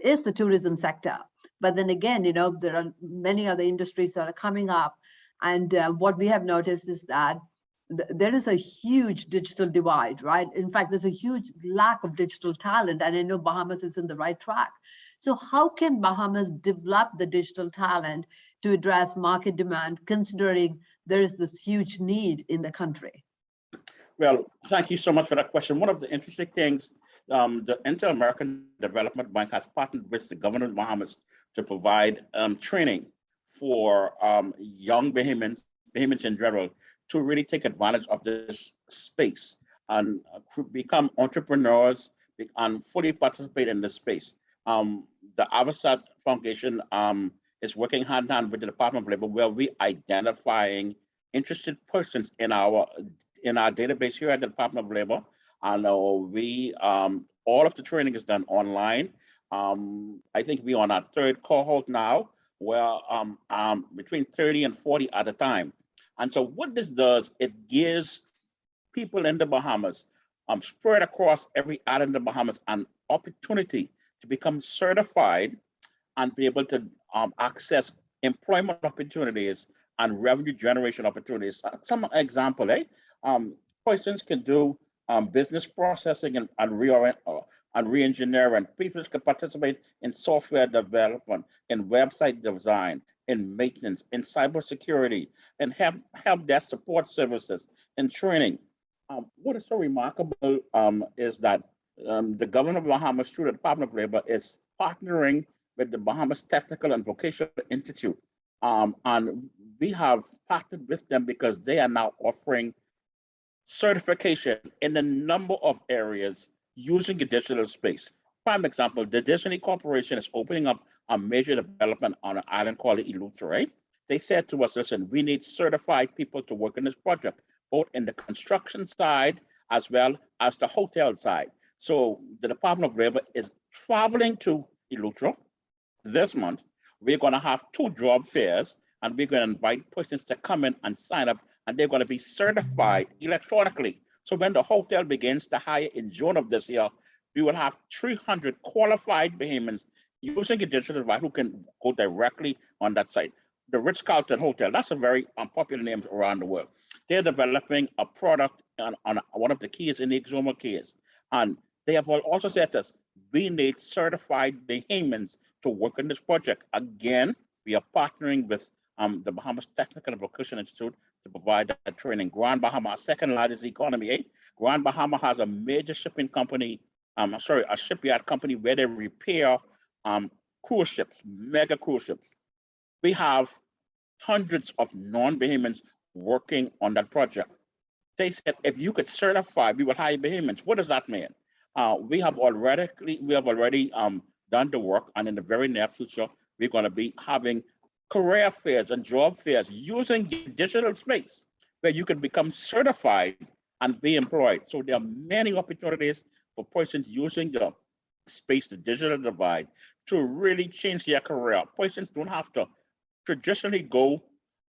is the tourism sector. But then again, there are many other industries that are coming up. And what we have noticed is that there is a huge digital divide, right? In fact, there's a huge lack of digital talent, and I know Bahamas is in the right track. So how can Bahamas develop the digital talent to address market demand, considering there is this huge need in the country? Well, thank you so much for that question. One of the interesting things, the Inter-American Development Bank has partnered with the government of Bahamas to provide training for young Bahamians in general, to really take advantage of this space and become entrepreneurs and fully participate in this space. The Avasat Foundation is working hand in hand with the Department of Labor, where we identifying interested persons in our database here at the Department of Labor. And all of the training is done online. I think we're on our third cohort now, where between 30 and 40 at a time. And so what this does, it gives people in the Bahamas, spread across every island in the Bahamas, an opportunity to become certified and be able to access employment opportunities and revenue generation opportunities. Some example, persons can do business processing and re-engineering. People can participate in software development, in website design, in maintenance, in cybersecurity, and help desk support services and training. What is so remarkable is that the government of Bahamas, through the Department of Labor, is partnering with the Bahamas Technical and Vocational Institute. And we have partnered with them because they are now offering certification in a number of areas using the digital space. Prime example, the Disney Corporation is opening up a major development on an island called Eleuthera, right? They said to us, listen, we need certified people to work in this project, both in the construction side as well as the hotel side. So the Department of Labor is traveling to Eleuthera this month. We're going to have 2 job fairs, and we're going to invite persons to come in and sign up, and they're going to be certified electronically. So when the hotel begins to hire in June of this year, we will have 300 qualified Bahamians using a digital divide who can go directly on that site. The Ritz-Carlton Hotel, that's a very popular name around the world. They're developing a product on one of the keys in the Exuma keys. And they have also said to us, we need certified Bahamians to work on this project. Again, we are partnering with the Bahamas Technical and Vocational Institute to provide that training. Grand Bahama, our second largest economy, eh? Grand Bahama has a major shipping company, a shipyard company where they repair cruise ships, mega cruise ships. We have hundreds of non-Bahamians working on that project. They said, if you could certify, we would hire Bahamians. What does that mean? We have already done the work, and in the very near future, we're going to be having career fairs and job fairs using the digital space where you can become certified and be employed. So there are many opportunities for persons using the space, the digital divide, to really change their career. Persons don't have to traditionally go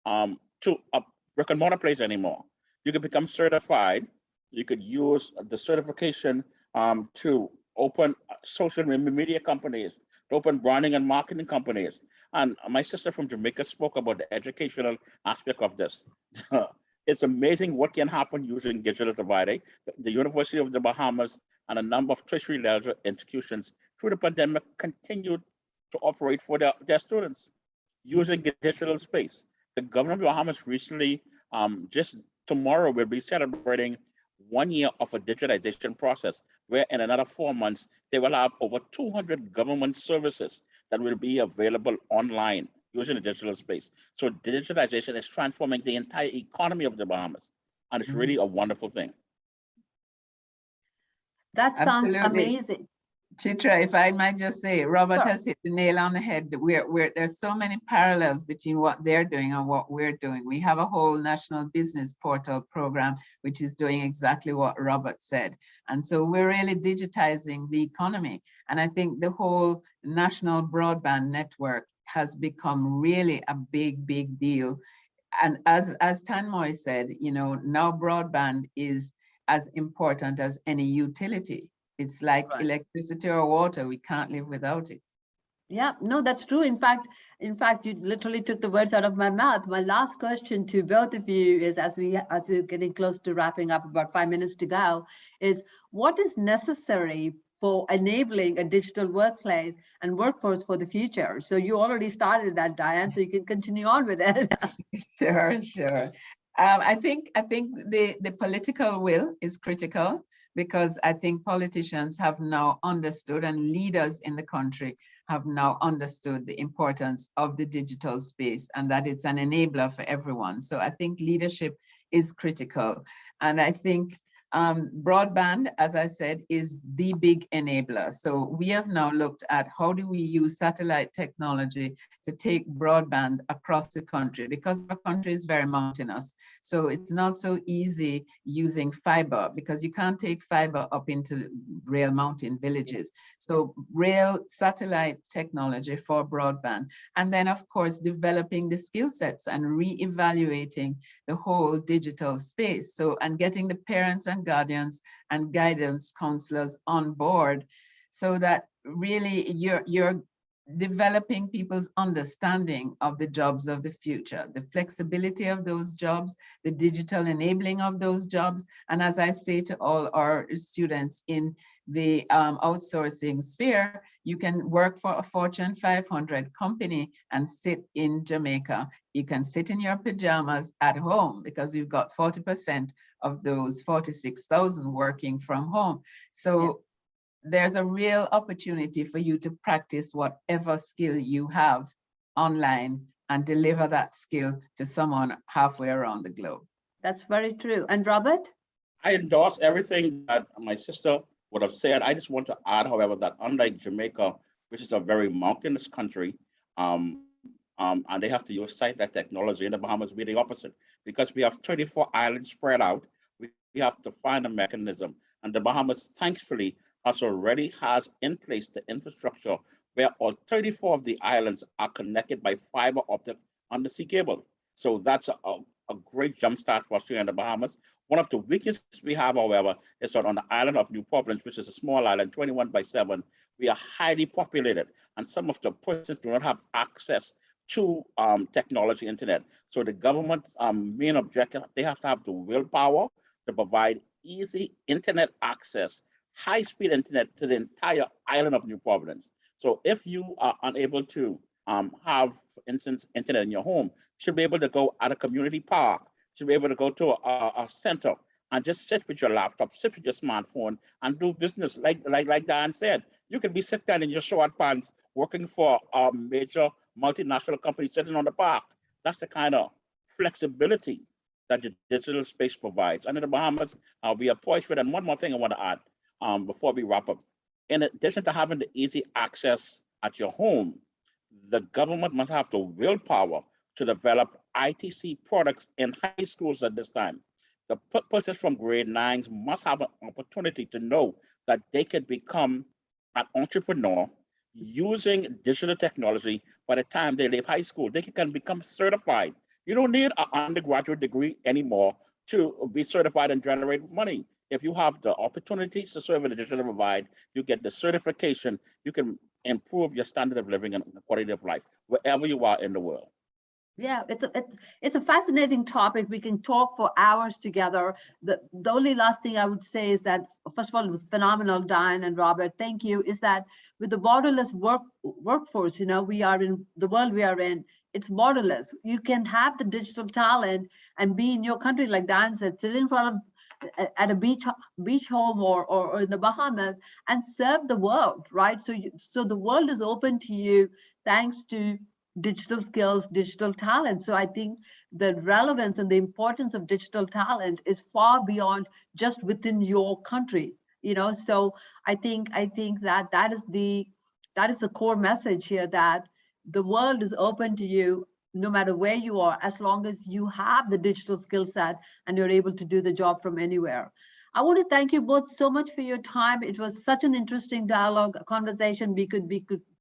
to a brick and mortar place anymore. You can become certified. You could use the certification to open social media companies, to open branding and marketing companies. And my sister from Jamaica spoke about the educational aspect of this. It's amazing what can happen using digital divide. The University of the Bahamas and a number of tertiary level institutions through the pandemic continued to operate for their students using the digital space. The government of the Bahamas recently, just tomorrow, will be celebrating 1 year of a digitization process, where in another 4 months, they will have over 200 government services that will be available online using the digital space. So digitalization is transforming the entire economy of the Bahamas, and it's really a wonderful thing. That sounds Absolutely. amazing. Chitra, if I might just say, Robert Sure. has hit the nail on the head. There's so many parallels between what they're doing and what we're doing. We have a whole national business portal program, which is doing exactly what Robert said. And so we're really digitizing the economy. And I think the whole national broadband network has become really a big, big deal. And as Tanmoy said, now broadband is as important as any utility. It's like Right. electricity or water. We can't live without it. Yeah, no, that's true. In fact, you literally took the words out of my mouth. My last question to both of you is, as we're getting close to wrapping up, about 5 minutes to go, is what is necessary for enabling a digital workplace and workforce for the future? So you already started that, Diane, so you can continue on with it. Sure. I think the political will is critical, because I think politicians have now understood, and leaders in the country have now understood the importance of the digital space, and that it's an enabler for everyone. So I think leadership is critical. And I think broadband, as I said, is the big enabler. So we have now looked at how do we use satellite technology to take broadband across the country, because our country is very mountainous. So it's not so easy using fiber, because you can't take fiber up into real mountain villages. So real satellite technology for broadband. And then of course, developing the skill sets and re-evaluating the whole digital space. So, and getting the parents and guardians and guidance counselors on board, so that really you're developing people's understanding of the jobs of the future, the flexibility of those jobs, the digital enabling of those jobs. And as I say to all our students in the outsourcing sphere, you can work for a Fortune 500 company and sit in Jamaica. You can sit in your pajamas at home, because we've got 40% of those 46,000 working from home. So there's a real opportunity for you to practice whatever skill you have online and deliver that skill to someone halfway around the globe. That's very true. And Robert? I endorse everything that my sister would have said. I just want to add, however, that unlike Jamaica, which is a very mountainous country, and they have to use satellite technology, in the Bahamas, we're the opposite. Because we have 34 islands spread out, we have to find a mechanism. And the Bahamas, thankfully, already has in place the infrastructure where all 34 of the islands are connected by fiber optic undersea cable. So that's a great jumpstart for us here in the Bahamas. One of the weaknesses we have, however, is that on the island of New Providence, which is a small island, 21 by 7, We are highly populated, and some of the persons do not have access to technology, internet. So the government's main objective, they have to have the willpower to provide easy internet access, high-speed internet to the entire island of New Providence. So if you are unable to have, for instance, internet in your home, you should be able to go at a community park, should be able to go to a center and just sit with your laptop, sit with your smartphone and do business. Like Diane said, you could be sitting down in your short pants working for a major multinational company sitting on the park. That's the kind of flexibility that the digital space provides. And in the Bahamas, we are poised for it. And one more thing I want to add before we wrap up. In addition to having the easy access at your home, the government must have the willpower to develop ITC products in high schools at this time. The persons from grade 9s must have an opportunity to know that they could become an entrepreneur using digital technology by the time they leave high school. They can become certified. You don't need an undergraduate degree anymore to be certified and generate money. If you have the opportunities to serve in the digital divide, you get the certification, you can improve your standard of living and quality of life wherever you are in the world. Yeah, it's a fascinating topic. We can talk for hours together. The only last thing I would say is that, first of all, it was phenomenal, Diane and Robert. Thank you. Is that with the borderless workforce, you know, we are in the world we are in. It's borderless. You can have the digital talent and be in your country, like Diane said, sit in front of at a beach home or in the Bahamas and serve the world, right? So the world is open to you thanks to digital skills, digital talent. So I think the relevance and the importance of digital talent is far beyond just within your country, you know. So I think that is the core message here, that the world is open to you no matter where you are, as long as you have the digital skill set and you're able to do the job from anywhere. I want to thank you both so much for your time. It was such an interesting dialogue, a conversation. We could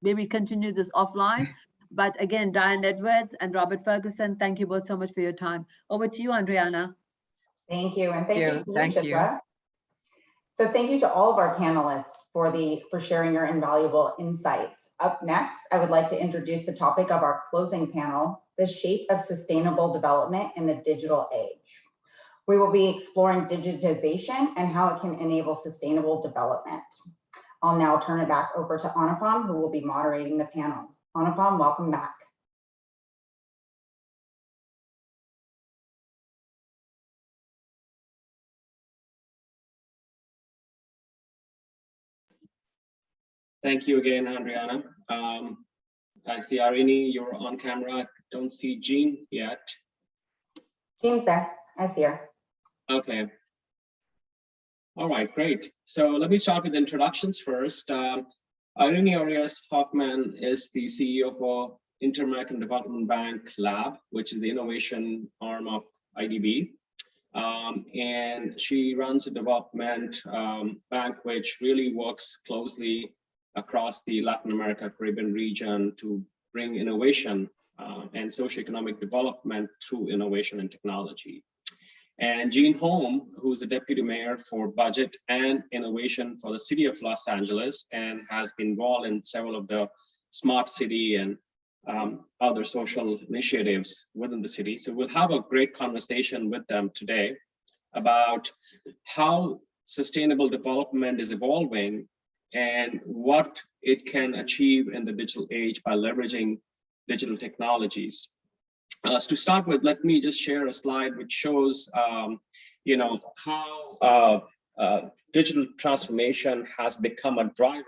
maybe continue this offline. But again, Diane Edwards and Robert Ferguson, thank you both so much for your time. Over to you, Andriana. Thank you, and thank you to you, Thank you. Shipra. So thank you to all of our panelists for sharing your invaluable insights. Up next, I would like to introduce the topic of our closing panel, the shape of sustainable development in the digital age. We will be exploring digitization and how it can enable sustainable development. I'll now turn it back over to Anupam, who will be moderating the panel. Anupam, welcome back. Thank you again, Andriana. I see Arini, you're on camera. Don't see Jean yet. Jean's there. I see her. Okay. All right, great. So let me start with introductions first. Arini Arias-Hoffman is the CEO for Inter-American Development Bank Lab, which is the innovation arm of IDB. And she runs a development bank which really works closely across the Latin America, Caribbean region to bring innovation and socioeconomic development through innovation and technology. And Jean Holm, who's the Deputy Mayor for Budget and Innovation for the City of Los Angeles and has been involved in several of the smart city and other social initiatives within the city. So we'll have a great conversation with them today about how sustainable development is evolving and what it can achieve in the digital age by leveraging digital technologies. To start with, let me just share a slide which shows, you know, how digital transformation has become a driver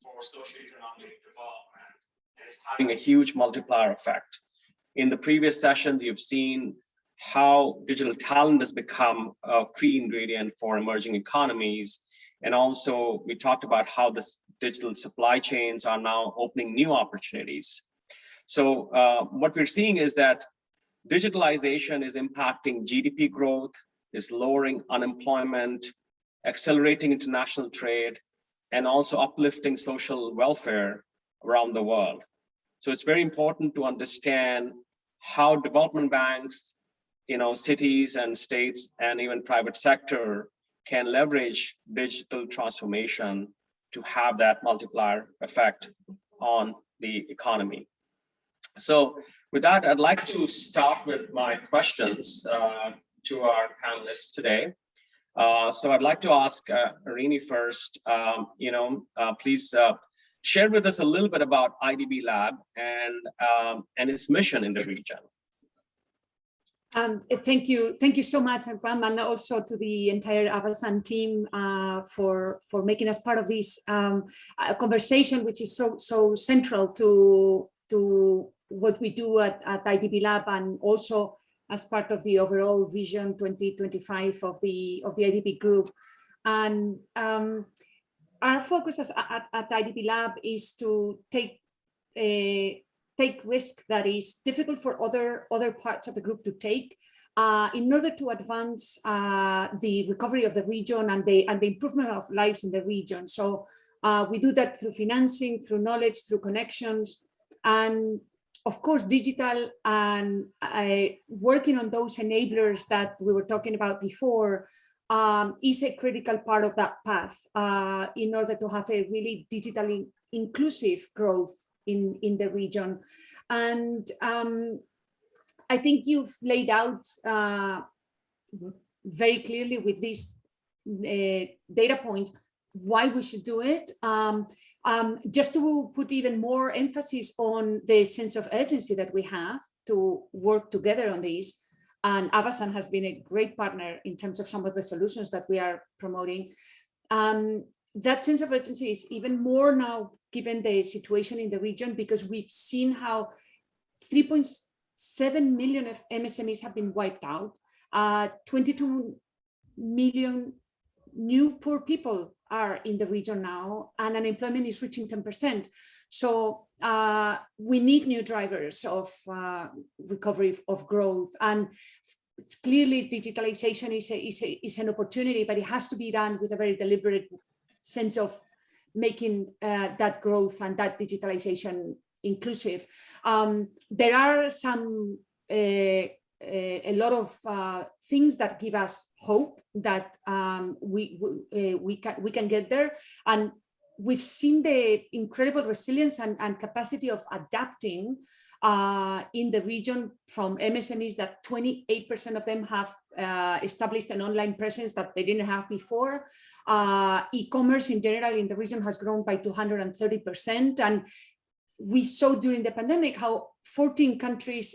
for socioeconomic development. It's having a huge multiplier effect. In the previous sessions, you've seen how digital talent has become a key ingredient for emerging economies. And also, we talked about how the digital supply chains are now opening new opportunities. So what we're seeing is that digitalization is impacting GDP growth, is lowering unemployment, accelerating international trade, and also uplifting social welfare around the world. So it's very important to understand how development banks, you know, cities and states and even private sector can leverage digital transformation to have that multiplier effect on the economy. So with that, I'd like to start with my questions to our panelists today. So I'd like to ask Irini first, please share with us a little bit about IDB Lab and its mission in the region. Thank you so much, Anupam, and also to the entire Avasan team for making us part of this conversation, which is so central to what we do at IDB Lab, and also as part of the overall Vision 2025 of the IDB Group. And our focus at IDB Lab is to take risk that is difficult for other parts of the group to take in order to advance the recovery of the region and the improvement of lives in the region. So we do that through financing, through knowledge, through connections, and of course, digital, and working on those enablers that we were talking about before is a critical part of that path in order to have a really digitally inclusive growth in the region. And I think you've laid out very clearly with this data point why we should do it. Just to put even more emphasis on the sense of urgency that we have to work together on this, and Avasan has been a great partner in terms of some of the solutions that we are promoting. That sense of urgency is even more now given the situation in the region, because we've seen how 3.7 million of MSMEs have been wiped out, 22 million new poor people are in the region now, and unemployment is reaching 10%. So we need new drivers of recovery, of growth, and it's clearly digitalization is an opportunity, but it has to be done with a very deliberate sense of making that growth and that digitalization inclusive. There are some a lot of things that give us hope that we can get there, and we've seen the incredible resilience and capacity of adapting in the region from MSMEs, that 28% of them have established an online presence that they didn't have before. E-commerce in general in the region has grown by 230%, and we saw during the pandemic how 14 countries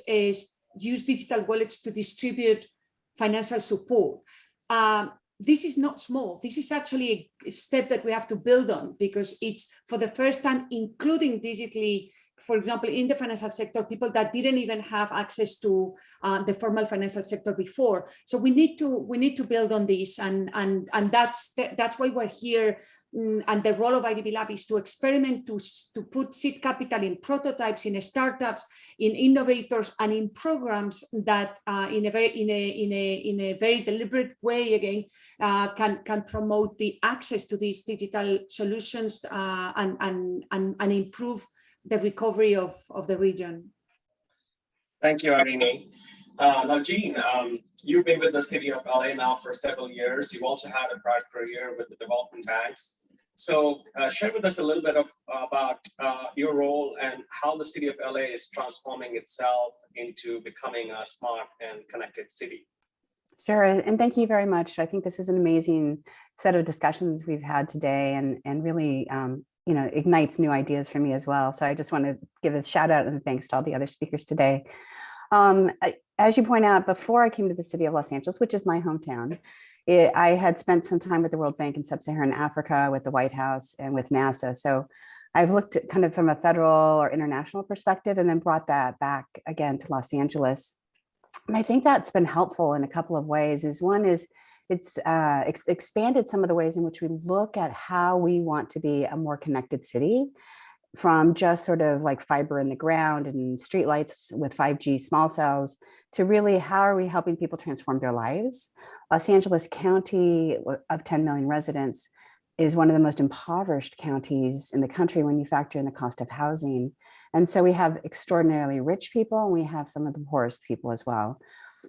use digital wallets to distribute financial support. This is not small. This is actually a step that we have to build on, because it's for the first time including digitally, for example, in the financial sector, people that didn't even have access to the formal financial sector before. So we need to build on this, and that's why we're here. And the role of IDB Lab is to experiment, to put seed capital in prototypes, in startups, in innovators, and in programs that in a very deliberate way again can promote the access to these digital solutions and improve the recovery of the region. Thank you, Irini. Now, Jean, you've been with the city of LA now for several years. You've also had a prior career with the development banks. So share with us a little bit about your role and how the city of LA is transforming itself into becoming a smart and connected city. Sure, and thank you very much. I think this is an amazing set of discussions we've had today, and really ignites new ideas for me as well. So I just want to give a shout out and thanks to all the other speakers today. As you point out, before I came to the city of Los Angeles, which is my hometown, I had spent some time with the World Bank in Sub-Saharan Africa, with the White House, and with NASA. So I've looked at kind of from a federal or international perspective, and then brought that back again to Los Angeles. And I think that's been helpful in a couple of ways. One is it's expanded some of the ways in which we look at how we want to be a more connected city, from just sort of like fiber in the ground and streetlights with 5G small cells, to really how are we helping people transform their lives. Los Angeles County, of 10 million residents, is one of the most impoverished counties in the country when you factor in the cost of housing. And so we have extraordinarily rich people, and we have some of the poorest people as well.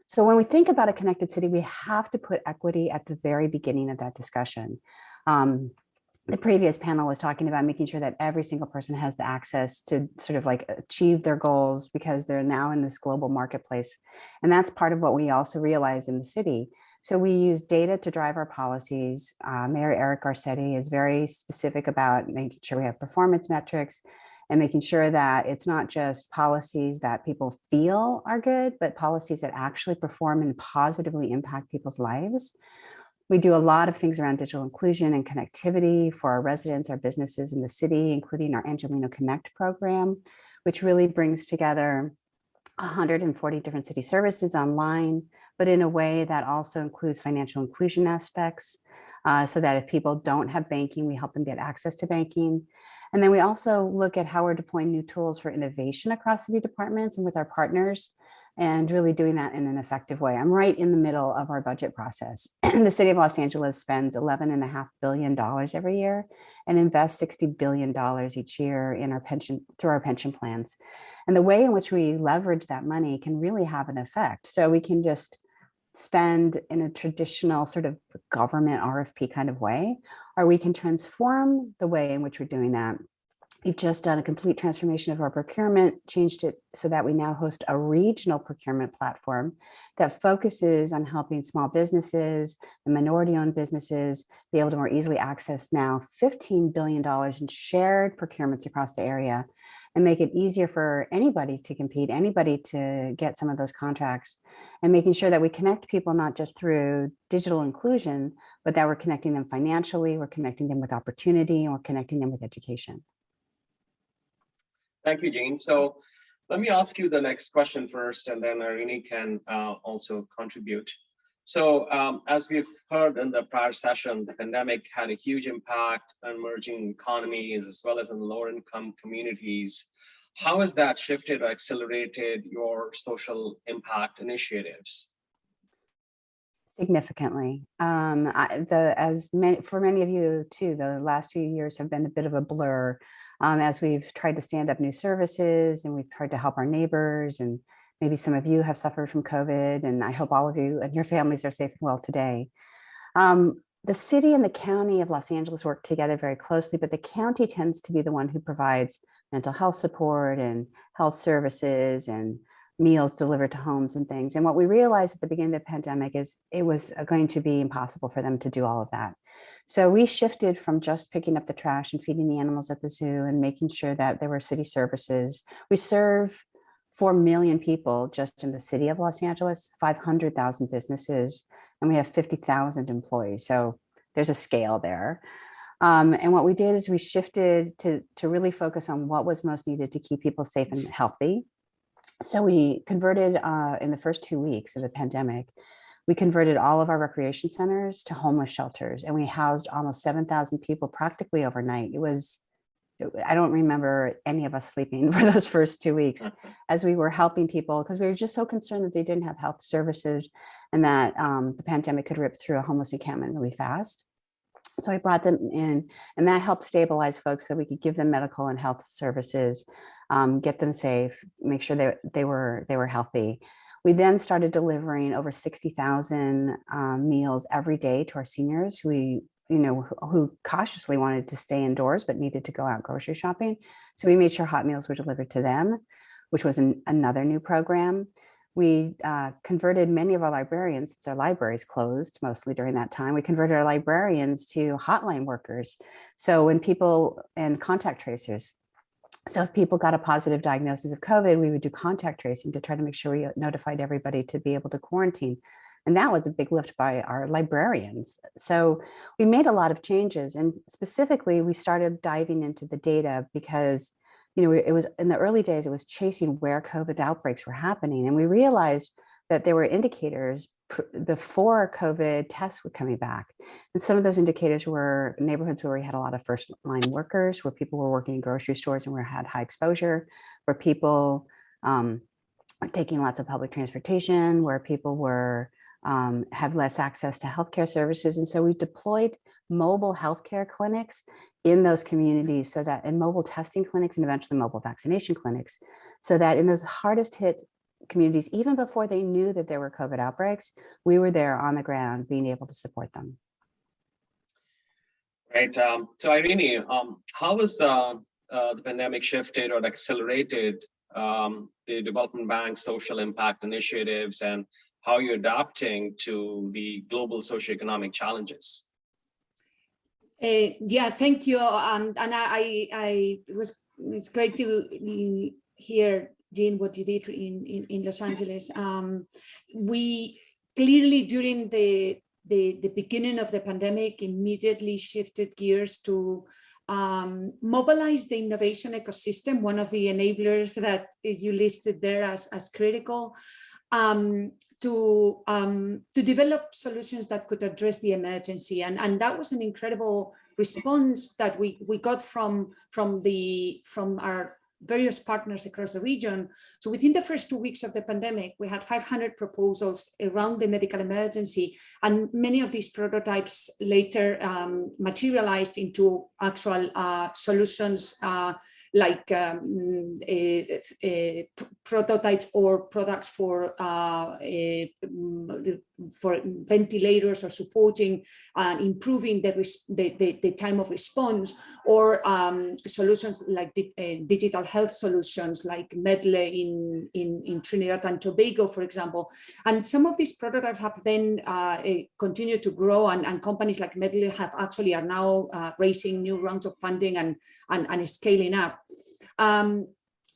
So when we think about a connected city, we have to put equity at the very beginning of that discussion. the previous panel was talking about making sure that every single person has the access to sort of like achieve their goals because they're now in this global marketplace. And that's part of what we also realize in the city. So we use data to drive our policies. Mayor Eric Garcetti is very specific about making sure we have performance metrics and making sure that it's not just policies that people feel are good, but policies that actually perform and positively impact people's lives. We do a lot of things around digital inclusion and connectivity for our residents, our businesses in the city, including our Angelino Connect program, which really brings together 140 different city services online, but in a way that also includes financial inclusion aspects, so that if people don't have banking, we help them get access to banking. And then we also look at how we're deploying new tools for innovation across city departments and with our partners, and really doing that in an effective way. I'm right in the middle of our budget process. The city of Los Angeles spends $11.5 billion every year and invests $60 billion each year in our pension, through our pension plans. And the way in which we leverage that money can really have an effect. So we can just spend in a traditional sort of government RFP kind of way, or we can transform the way in which we're doing that. We've just done a complete transformation of our procurement, changed it so that we now host a regional procurement platform that focuses on helping small businesses and minority-owned businesses be able to more easily access now $15 billion in shared procurements across the area and make it easier for anybody to compete, anybody to get some of those contracts, and making sure that we connect people not just through digital inclusion, but that we're connecting them financially, we're connecting them with opportunity, and we're connecting them with education. Thank you, Jean. So let me ask you the next question first, and then Irini can also contribute. So as we've heard in the prior session, the pandemic had a huge impact on emerging economies as well as in lower income communities. How has that shifted or accelerated your social impact initiatives? Significantly. For many of you too, the last 2 years have been a bit of a blur as we've tried to stand up new services and we've tried to help our neighbors, and maybe some of you have suffered from COVID, and I hope all of you and your families are safe and well today. The city and the county of Los Angeles work together very closely, but the county tends to be the one who provides mental health support and health services and meals delivered to homes and things. And what we realized at the beginning of the pandemic is it was going to be impossible for them to do all of that. So we shifted from just picking up the trash and feeding the animals at the zoo and making sure that there were city services. We serve 4 million people just in the city of Los Angeles, 500,000 businesses, and we have 50,000 employees. So there's a scale there. And what we did is we shifted to really focus on what was most needed to keep people safe and healthy. So we converted in the first 2 weeks of the pandemic, we converted all of our recreation centers to homeless shelters, and we housed almost 7,000 people practically overnight. I don't remember any of us sleeping for those first 2 weeks as we were helping people, because we were just so concerned that they didn't have health services and that the pandemic could rip through a homeless encampment really fast. So I brought them in, and that helped stabilize folks so we could give them medical and health services, get them safe, make sure they were healthy. We then started delivering over 60,000 meals every day to our seniors who cautiously wanted to stay indoors but needed to go out grocery shopping. So we made sure hot meals were delivered to them, which was another new program. We converted many of our librarians, since our libraries closed mostly during that time, we converted our librarians to hotline workers. So when people, and contact tracers. So if people got a positive diagnosis of COVID, we would do contact tracing to try to make sure we notified everybody to be able to quarantine. And that was a big lift by our librarians. So we made a lot of changes, and specifically we started diving into the data because it was in the early days, it was chasing where COVID outbreaks were happening. And we realized that there were indicators before COVID tests were coming back. And some of those indicators were neighborhoods where we had a lot of first line workers, where people were working in grocery stores and had high exposure, where people were taking lots of public transportation, where people were have less access to healthcare services. And so we deployed mobile healthcare clinics in those communities, so that in mobile testing clinics and eventually mobile vaccination clinics, so that in those hardest hit communities, even before they knew that there were COVID outbreaks, we were there on the ground being able to support them. Right. So Irene, how has the pandemic shifted or accelerated the development bank's social impact initiatives, and how are you adapting to the global socioeconomic challenges? Yeah, thank you. And it's great to hear, Jean, what you did in Los Angeles. We clearly, during the beginning of the pandemic, immediately shifted gears to mobilize the innovation ecosystem, one of the enablers that you listed there as critical, to develop solutions that could address the emergency. And that was an incredible response that we got from our various partners across the region. So within the first 2 weeks of the pandemic, we had 500 proposals around the medical emergency, and many of these prototypes later materialized into actual solutions like prototypes or products for ventilators, or supporting and improving the time of response, or solutions like digital health solutions like Medley in Trinidad and Tobago, for example. And some of these prototypes have then continued to grow, and companies like Medley are now raising new rounds of funding and scaling up.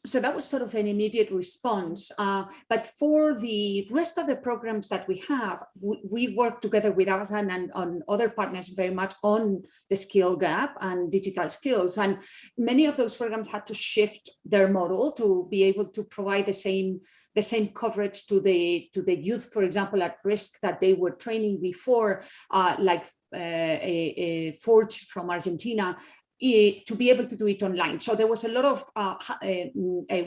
So that was sort of an immediate response. But for the rest of the programs that we have, we work together with Avasan and on other partners very much on the skill gap and digital skills. And many of those programs had to shift their model to be able to provide the same coverage to the youth, for example, at risk that they were training before, like Forge from Argentina, to be able to do it online. So there was a lot of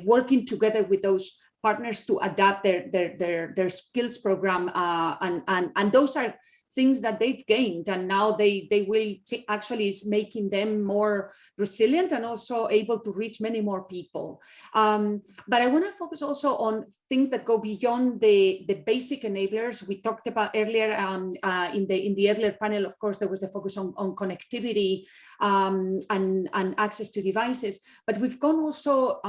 working together with those partners to adapt their skills program, and those are things that they've gained, and now they will actually is making them more resilient and also able to reach many more people. But I want to focus also on things that go beyond the basic enablers we talked about earlier. In the earlier panel, of course, there was a focus on connectivity and access to devices, but we've gone also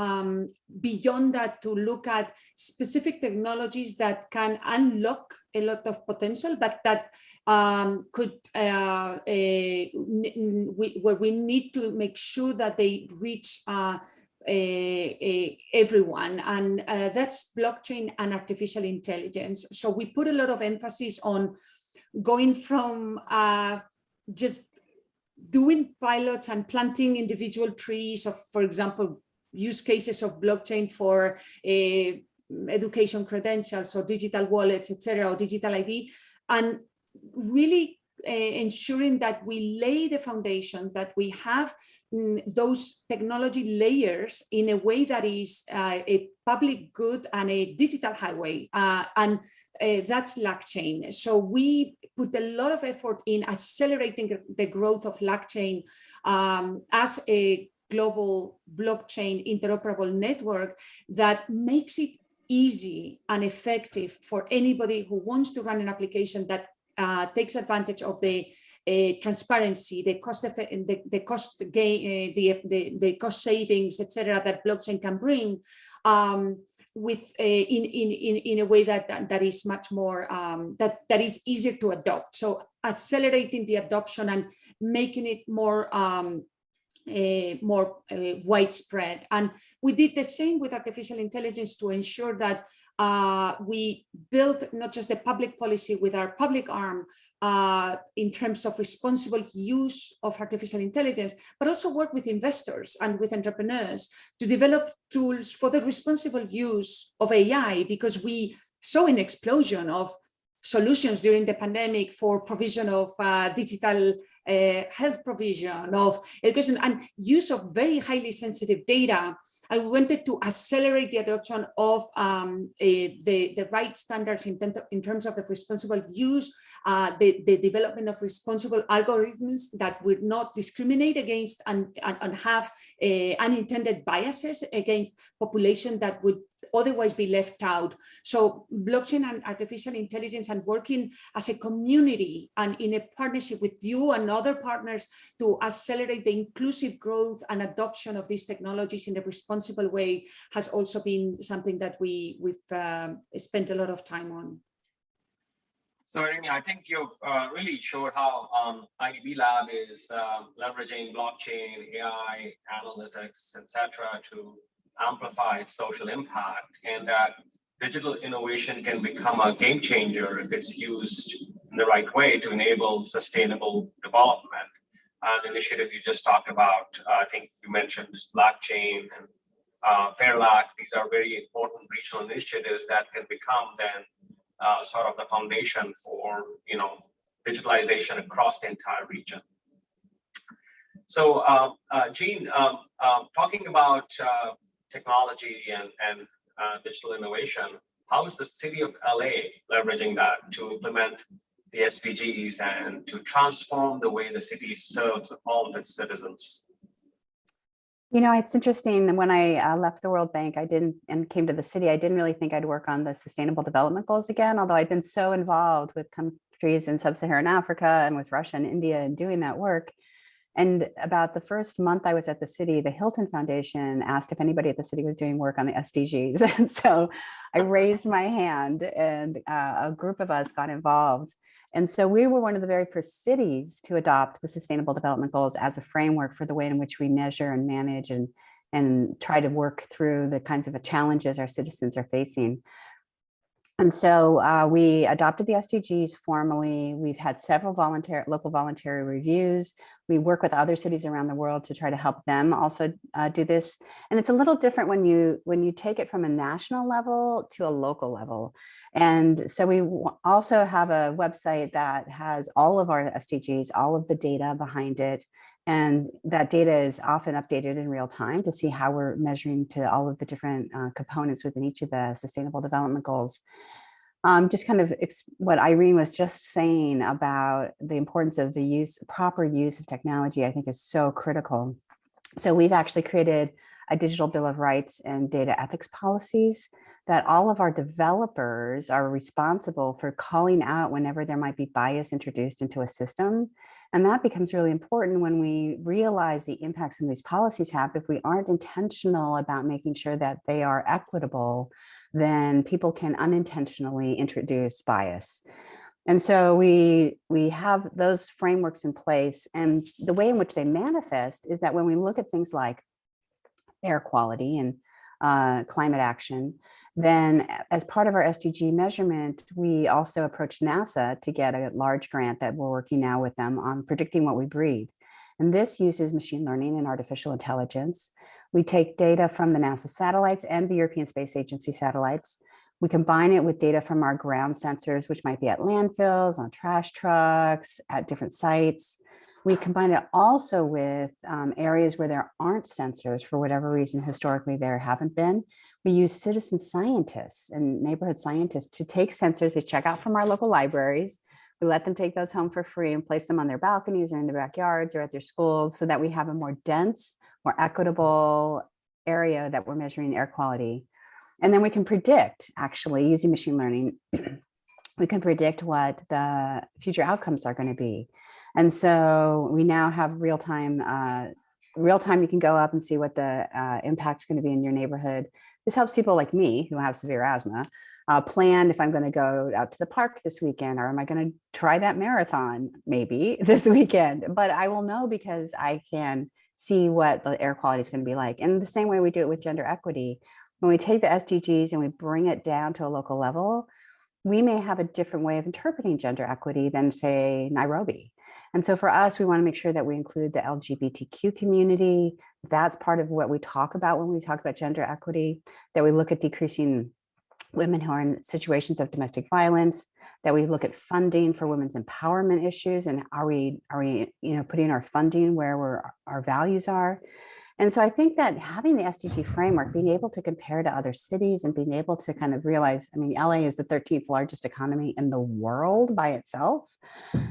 beyond that to look at specific technologies that can unlock a lot of potential, but that could where we need to make sure that they reach everyone, and that's blockchain and artificial intelligence. So we put a lot of emphasis on going from just doing pilots and planting individual trees of, for example, use cases of blockchain for education credentials or digital wallets, etc., or digital ID, and really ensuring that we lay the foundation, that we have those technology layers in a way that is a public good and a digital highway, and that's LACchain. So we put a lot of effort in accelerating the growth of LACchain as a global blockchain interoperable network that makes it easy and effective for anybody who wants to run an application that takes advantage of the transparency, the cost gain, the cost savings, etc., that blockchain can bring, with in a way that is much more that is easier to adopt. So accelerating the adoption and making it more widespread. And we did the same with artificial intelligence to ensure that we built not just the public policy with our public arm in terms of responsible use of artificial intelligence, but also work with investors and with entrepreneurs to develop tools for the responsible use of AI, because we saw an explosion of solutions during the pandemic for provision of digital health provision, of education, and use of very highly sensitive data. And we wanted to accelerate the adoption of the right standards in terms of the responsible use, the development of responsible algorithms that would not discriminate against and have unintended biases against population that would otherwise be left out. So blockchain and artificial intelligence and working as a community and in a partnership with you and other partners to accelerate the inclusive growth and adoption of these technologies in a responsible way has also been something that we've spent a lot of time on. So, Amy, I think you've really showed how IDB Lab is leveraging blockchain, AI, analytics, etc., to amplify its social impact, and that digital innovation can become a game changer if it's used in the right way to enable sustainable development. An initiative you just talked about, I think you mentioned blockchain and Fairlac. These are very important regional initiatives that can become then sort of the foundation for digitalization across the entire region. So, Jean, talking about technology and digital innovation, how is the city of LA leveraging that to implement the SDGs and to transform the way the city serves all of its citizens? It's interesting. When I left the World Bank, and came to the city, I didn't really think I'd work on the Sustainable Development Goals again, although I'd been so involved with countries in Sub-Saharan Africa and with Russia and India and doing that work. And about the first month I was at the city, the Hilton Foundation asked if anybody at the city was doing work on the SDGs. And so I raised my hand and a group of us got involved. And so we were one of the very first cities to adopt the Sustainable Development Goals as a framework for the way in which we measure and manage and try to work through the kinds of challenges our citizens are facing. And so we adopted the SDGs formally. We've had several local voluntary reviews. We work with other cities around the world to try to help them also do this. And it's a little different when you take it from a national level to a local level. And so we also have a website that has all of our SDGs, all of the data behind it. And that data is often updated in real time to see how we're measuring to all of the different components within each of the Sustainable Development Goals. Just kind of what Irene was just saying about the importance of the proper use of technology, I think is so critical. So we've actually created a digital bill of rights and data ethics policies that all of our developers are responsible for calling out whenever there might be bias introduced into a system. And that becomes really important when we realize the impacts some of these policies have. If we aren't intentional about making sure that they are equitable, then people can unintentionally introduce bias. And so we have those frameworks in place. And the way in which they manifest is that when we look at things like air quality and climate action, then as part of our SDG measurement, we also approached NASA to get a large grant that we're working now with them on predicting what we breathe. And this uses machine learning and artificial intelligence. We take data from the NASA satellites and the European Space Agency satellites. We combine it with data from our ground sensors, which might be at landfills, on trash trucks, at different sites. We combine it also with areas where there aren't sensors for whatever reason. Historically, there haven't been. We use citizen scientists and neighborhood scientists to take sensors they check out from our local libraries. We let them take those home for free and place them on their balconies or in their backyards or at their schools so that we have a more dense, more equitable area that we're measuring air quality. And then we can predict, actually, using machine learning, we can predict what the future outcomes are going to be. And so we now have real time you can go up and see what the impact is going to be in your neighborhood. This helps people like me who have severe asthma plan if I'm going to go out to the park this weekend, or am I going to try that marathon maybe this weekend? But I will know because I can see what the air quality is going to be like. And the same way we do it with gender equity, when we take the SDGs and we bring it down to a local level, we may have a different way of interpreting gender equity than, say, Nairobi. And so for us, we want to make sure that we include the LGBTQ community. That's part of what we talk about when we talk about gender equity, that we look at decreasing women who are in situations of domestic violence, that we look at funding for women's empowerment issues, and are we putting our funding where our values are. And so I think that having the SDG framework, being able to compare to other cities and being able to kind of realize, I mean, LA is the 13th largest economy in the world by itself.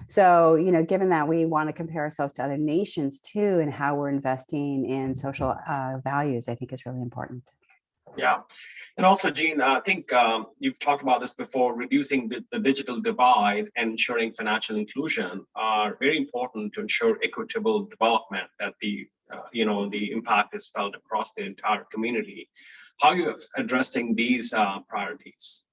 So, given that we want to compare ourselves to other nations too, and how we're investing in social values, I think is really important. Yeah. And also, Jean, I think you've talked about this before, reducing the digital divide and ensuring financial inclusion are very important to ensure equitable development, that the impact is felt across the entire community. How are you addressing these priorities?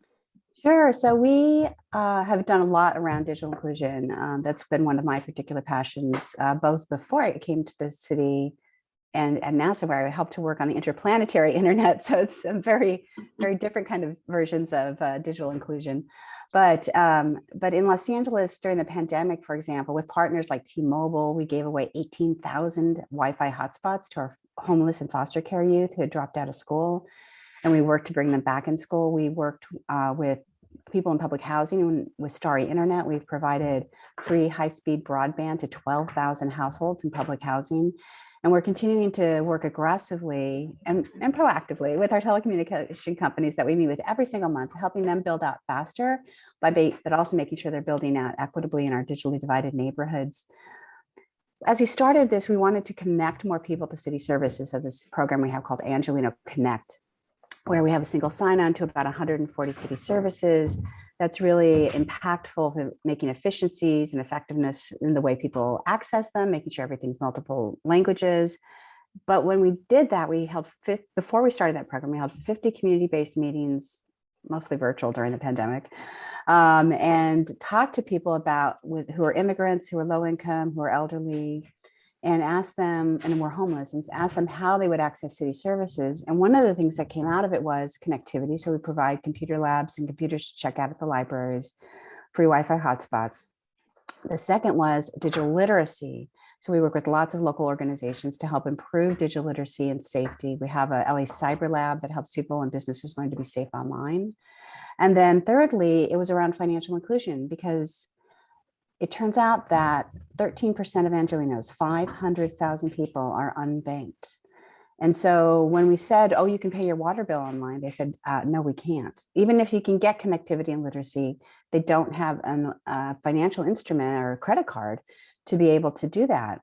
Sure. So we have done a lot around digital inclusion. That's been one of my particular passions, both before I came to the city and at NASA, where I helped to work on the interplanetary internet. So it's a very, very different kind of versions of digital inclusion. But in Los Angeles during the pandemic, for example, with partners like T-Mobile, we gave away 18,000 Wi-Fi hotspots to our homeless and foster care youth who had dropped out of school. And we worked to bring them back in school. We worked with people in public housing with Starry Internet. We've provided free high-speed broadband to 12,000 households in public housing. And we're continuing to work aggressively and proactively with our telecommunication companies that we meet with every single month, helping them build out faster, but also making sure they're building out equitably in our digitally divided neighborhoods. As we started this, we wanted to connect more people to city services. So this program we have called Angelino Connect, where we have a single sign-on to about 140 city services. That's really impactful for making efficiencies and effectiveness in the way people access them, making sure everything's multiple languages. But when we did that, before we started that program, we held 50 community-based meetings, mostly virtual during the pandemic, and talked to people who are immigrants, who are low income, who are elderly, and ask them, and were homeless, and ask them how they would access city services. And one of the things that came out of it was connectivity. So we provide computer labs and computers to check out at the libraries, free Wi-Fi hotspots. The second was digital literacy. So we work with lots of local organizations to help improve digital literacy and safety. We have a LA Cyber Lab that helps people and businesses learn to be safe online. And then thirdly, it was around financial inclusion, because it turns out that 13% of Angelinos, 500,000 people, are unbanked. And so when we said, oh, you can pay your water bill online, they said, no, we can't. Even if you can get connectivity and literacy, they don't have a financial instrument or a credit card to be able to do that.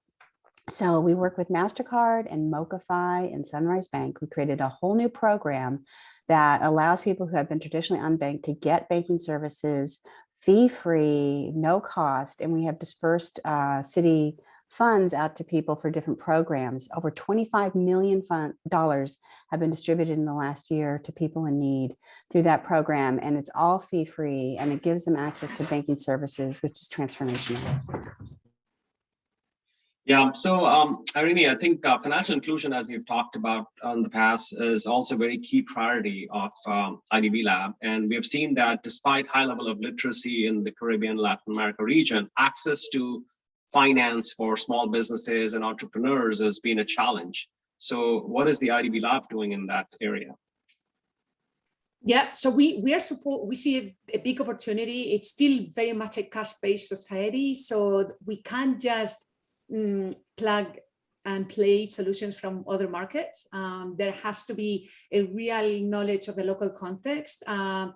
So we work with MasterCard and MocaFi and Sunrise Bank. We created a whole new program that allows people who have been traditionally unbanked to get banking services fee-free, no cost, and we have dispersed city funds out to people for different programs. Over $25 million have been distributed in the last year to people in need through that program, and it's all fee-free, and it gives them access to banking services, which is transformational. Yeah, so Irini, I think financial inclusion, as you've talked about in the past, is also a very key priority of IDB Lab. And we have seen that despite high level of literacy in the Caribbean, Latin America region, access to finance for small businesses and entrepreneurs has been a challenge. So what is the IDB Lab doing in that area? Yeah, so we see a big opportunity. It's still very much a cash-based society, so we can't just plug and play solutions from other markets. There has to be a real knowledge of the local context. That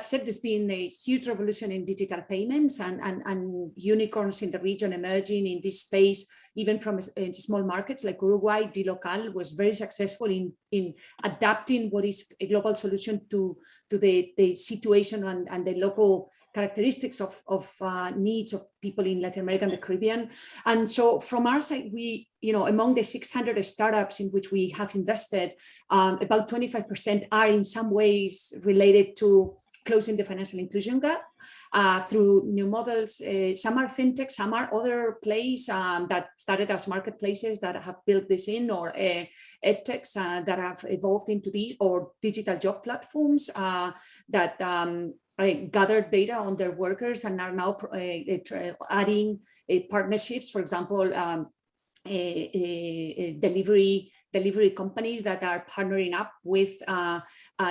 said, there's been a huge revolution in digital payments and unicorns in the region emerging in this space, even from small markets like Uruguay. dLocal was very successful in adapting what is a global solution to the situation and the local characteristics of needs of people in Latin America and the Caribbean. And so from our side, we, among the 600 startups in which we have invested, about 25% are in some ways related to closing the financial inclusion gap through new models. Some are fintech, some are other plays that started as marketplaces that have built this in, or edtechs that have evolved into these, or digital job platforms that gathered data on their workers and are now adding partnerships. For example, delivery companies that are partnering up with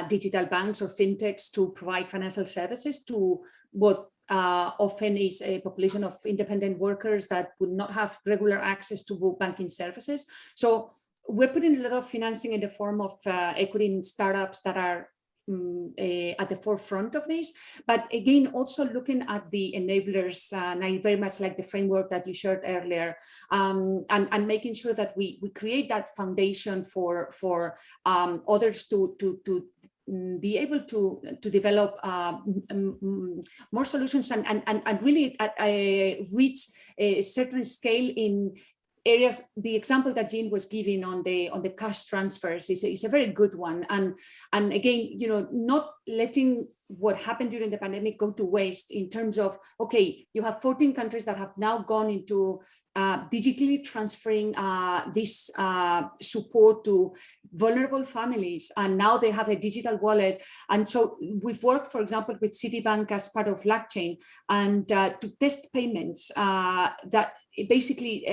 digital banks or fintechs to provide financial services to what often is a population of independent workers that would not have regular access to banking services. So we're putting a lot of financing in the form of equity in startups that are at the forefront of this. But again, also looking at the enablers, and I very much like the framework that you shared earlier, and making sure that we create that foundation for others to be able to develop more solutions and really reach a certain scale in areas. The example that Jean was giving on the cash transfers is a very good one. And again, not letting what happened during the pandemic go to waste in terms of, okay, you have 14 countries that have now gone into digitally transferring this support to vulnerable families, and now they have a digital wallet. And so we've worked, for example, with Citibank as part of LackChain, and to test payments that basically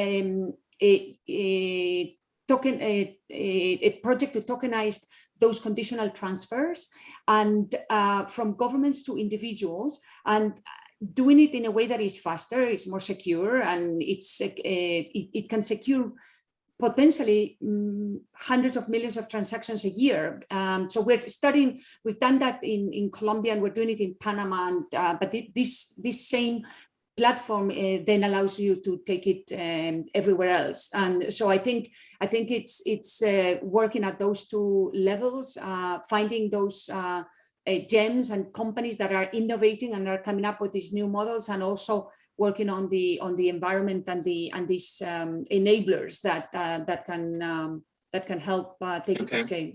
a project to tokenize those conditional transfers and from governments to individuals, and doing it in a way that is faster, is more secure, and it can secure potentially hundreds of millions of transactions a year. So we've done that in Colombia, and we're doing it in Panama, and but this same platform then allows you to take it everywhere else. And so I think it's working at those two levels, finding those gems and companies that are innovating and are coming up with these new models, and also working on the environment and these enablers that can help take it to scale.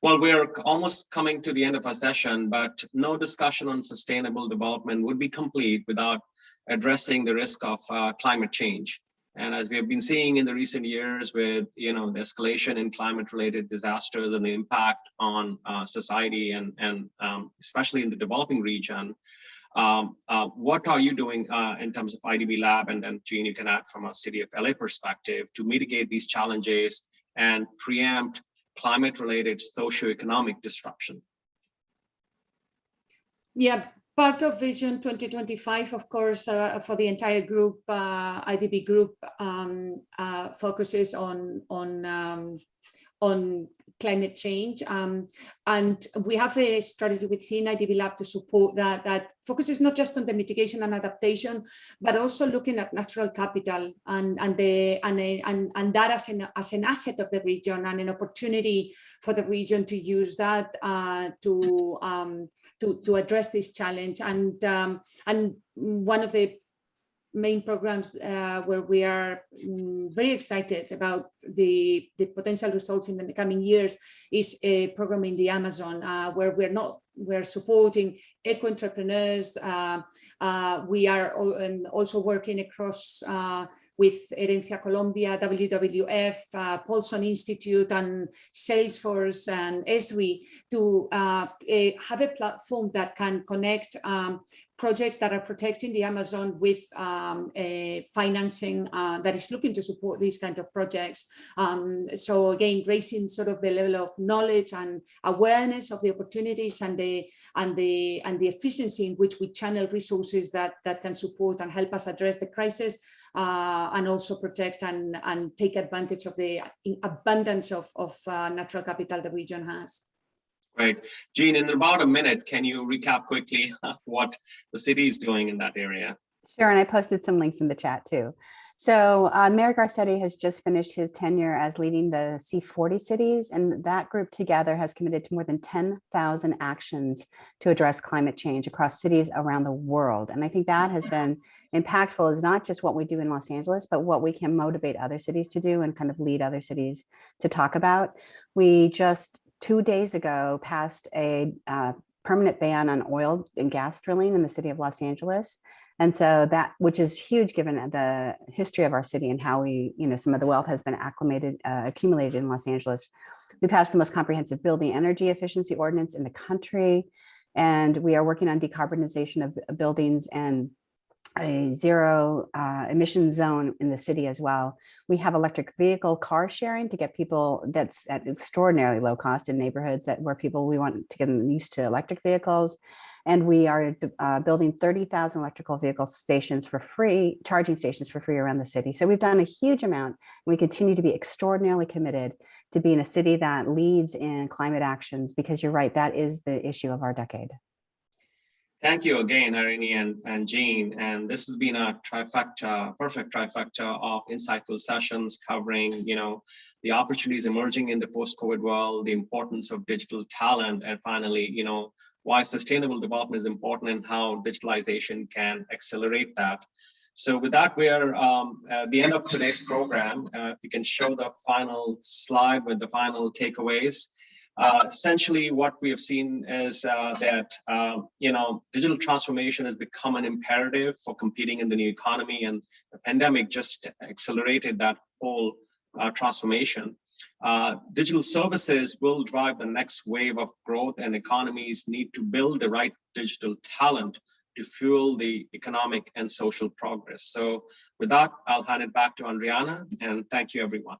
Well, we're almost coming to the end of our session, but no discussion on sustainable development would be complete without addressing the risk of climate change. And as we have been seeing in the recent years with the escalation in climate-related disasters and the impact on society and especially in the developing region, what are you doing in terms of IDB Lab, and then Jean, you can add from a City of LA perspective, to mitigate these challenges and preempt climate-related socioeconomic disruption? Yeah, part of Vision 2025, of course, for the entire group, IDB Group, focuses on climate change, and we have a strategy within IDB Lab to support that focuses not just on the mitigation and adaptation, but also looking at natural capital and that as an asset of the region, and an opportunity for the region to use that to address this challenge. And one of the main programs where we are very excited about the potential results in the coming years is a program in the Amazon, where we're supporting eco-entrepreneurs. We are also working across with Herencia Colombia, WWF, Paulson Institute, and Salesforce and Esri to have a platform that can connect projects that are protecting the Amazon with financing that is looking to support these kind of projects. So again, raising sort of the level of knowledge and awareness of the opportunities and the efficiency in which we channel resources that can support and help us address the crisis, and also protect and take advantage of the abundance of natural capital the region has. Right. Jean, in about a minute, can you recap quickly what the city is doing in that area? Sure, and I posted some links in the chat too. So Mayor Garcetti has just finished his tenure as leading the C40 cities, and that group together has committed to more than 10,000 actions to address climate change across cities around the world. And I think that has been impactful, is not just what we do in Los Angeles, but what we can motivate other cities to do and kind of lead other cities to talk about. We just 2 days ago passed a permanent ban on oil and gas drilling in the city of Los Angeles. And so that, which is huge given the history of our city and how we, some of the wealth has been accumulated in Los Angeles. We passed the most comprehensive building energy efficiency ordinance in the country. And we are working on decarbonization of buildings and a zero emission zone in the city as well. We have electric vehicle car sharing to get people, that's at extraordinarily low cost in neighborhoods we want to get them used to electric vehicles. And we are building 30,000 electrical vehicle stations for free, charging stations for free around the city. So we've done a huge amount. We continue to be extraordinarily committed to being a city that leads in climate actions, because you're right, that is the issue of our decade. Thank you again, Harini and Jean. And this has been a trifecta, perfect trifecta of insightful sessions covering, the opportunities emerging in the post-COVID world, the importance of digital talent, and finally, why sustainable development is important and how digitalization can accelerate that. So with that, we are at the end of today's program. If you can show the final slide with the final takeaways. Essentially, what we have seen is that digital transformation has become an imperative for competing in the new economy, and the pandemic just accelerated that whole transformation. Digital services will drive the next wave of growth, and economies need to build the right digital talent to fuel the economic and social progress. So with that, I'll hand it back to Andriana, and thank you, everyone.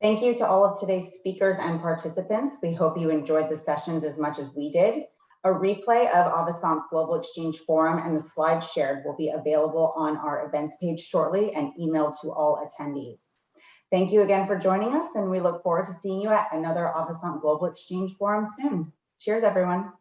Thank you to all of today's speakers and participants. We hope you enjoyed the sessions as much as we did. A replay of Avasant's Global Exchange Forum and the slides shared will be available on our events page shortly and emailed to all attendees. Thank you again for joining us, and we look forward to seeing you at another Avasant Global Exchange Forum soon. Cheers, everyone.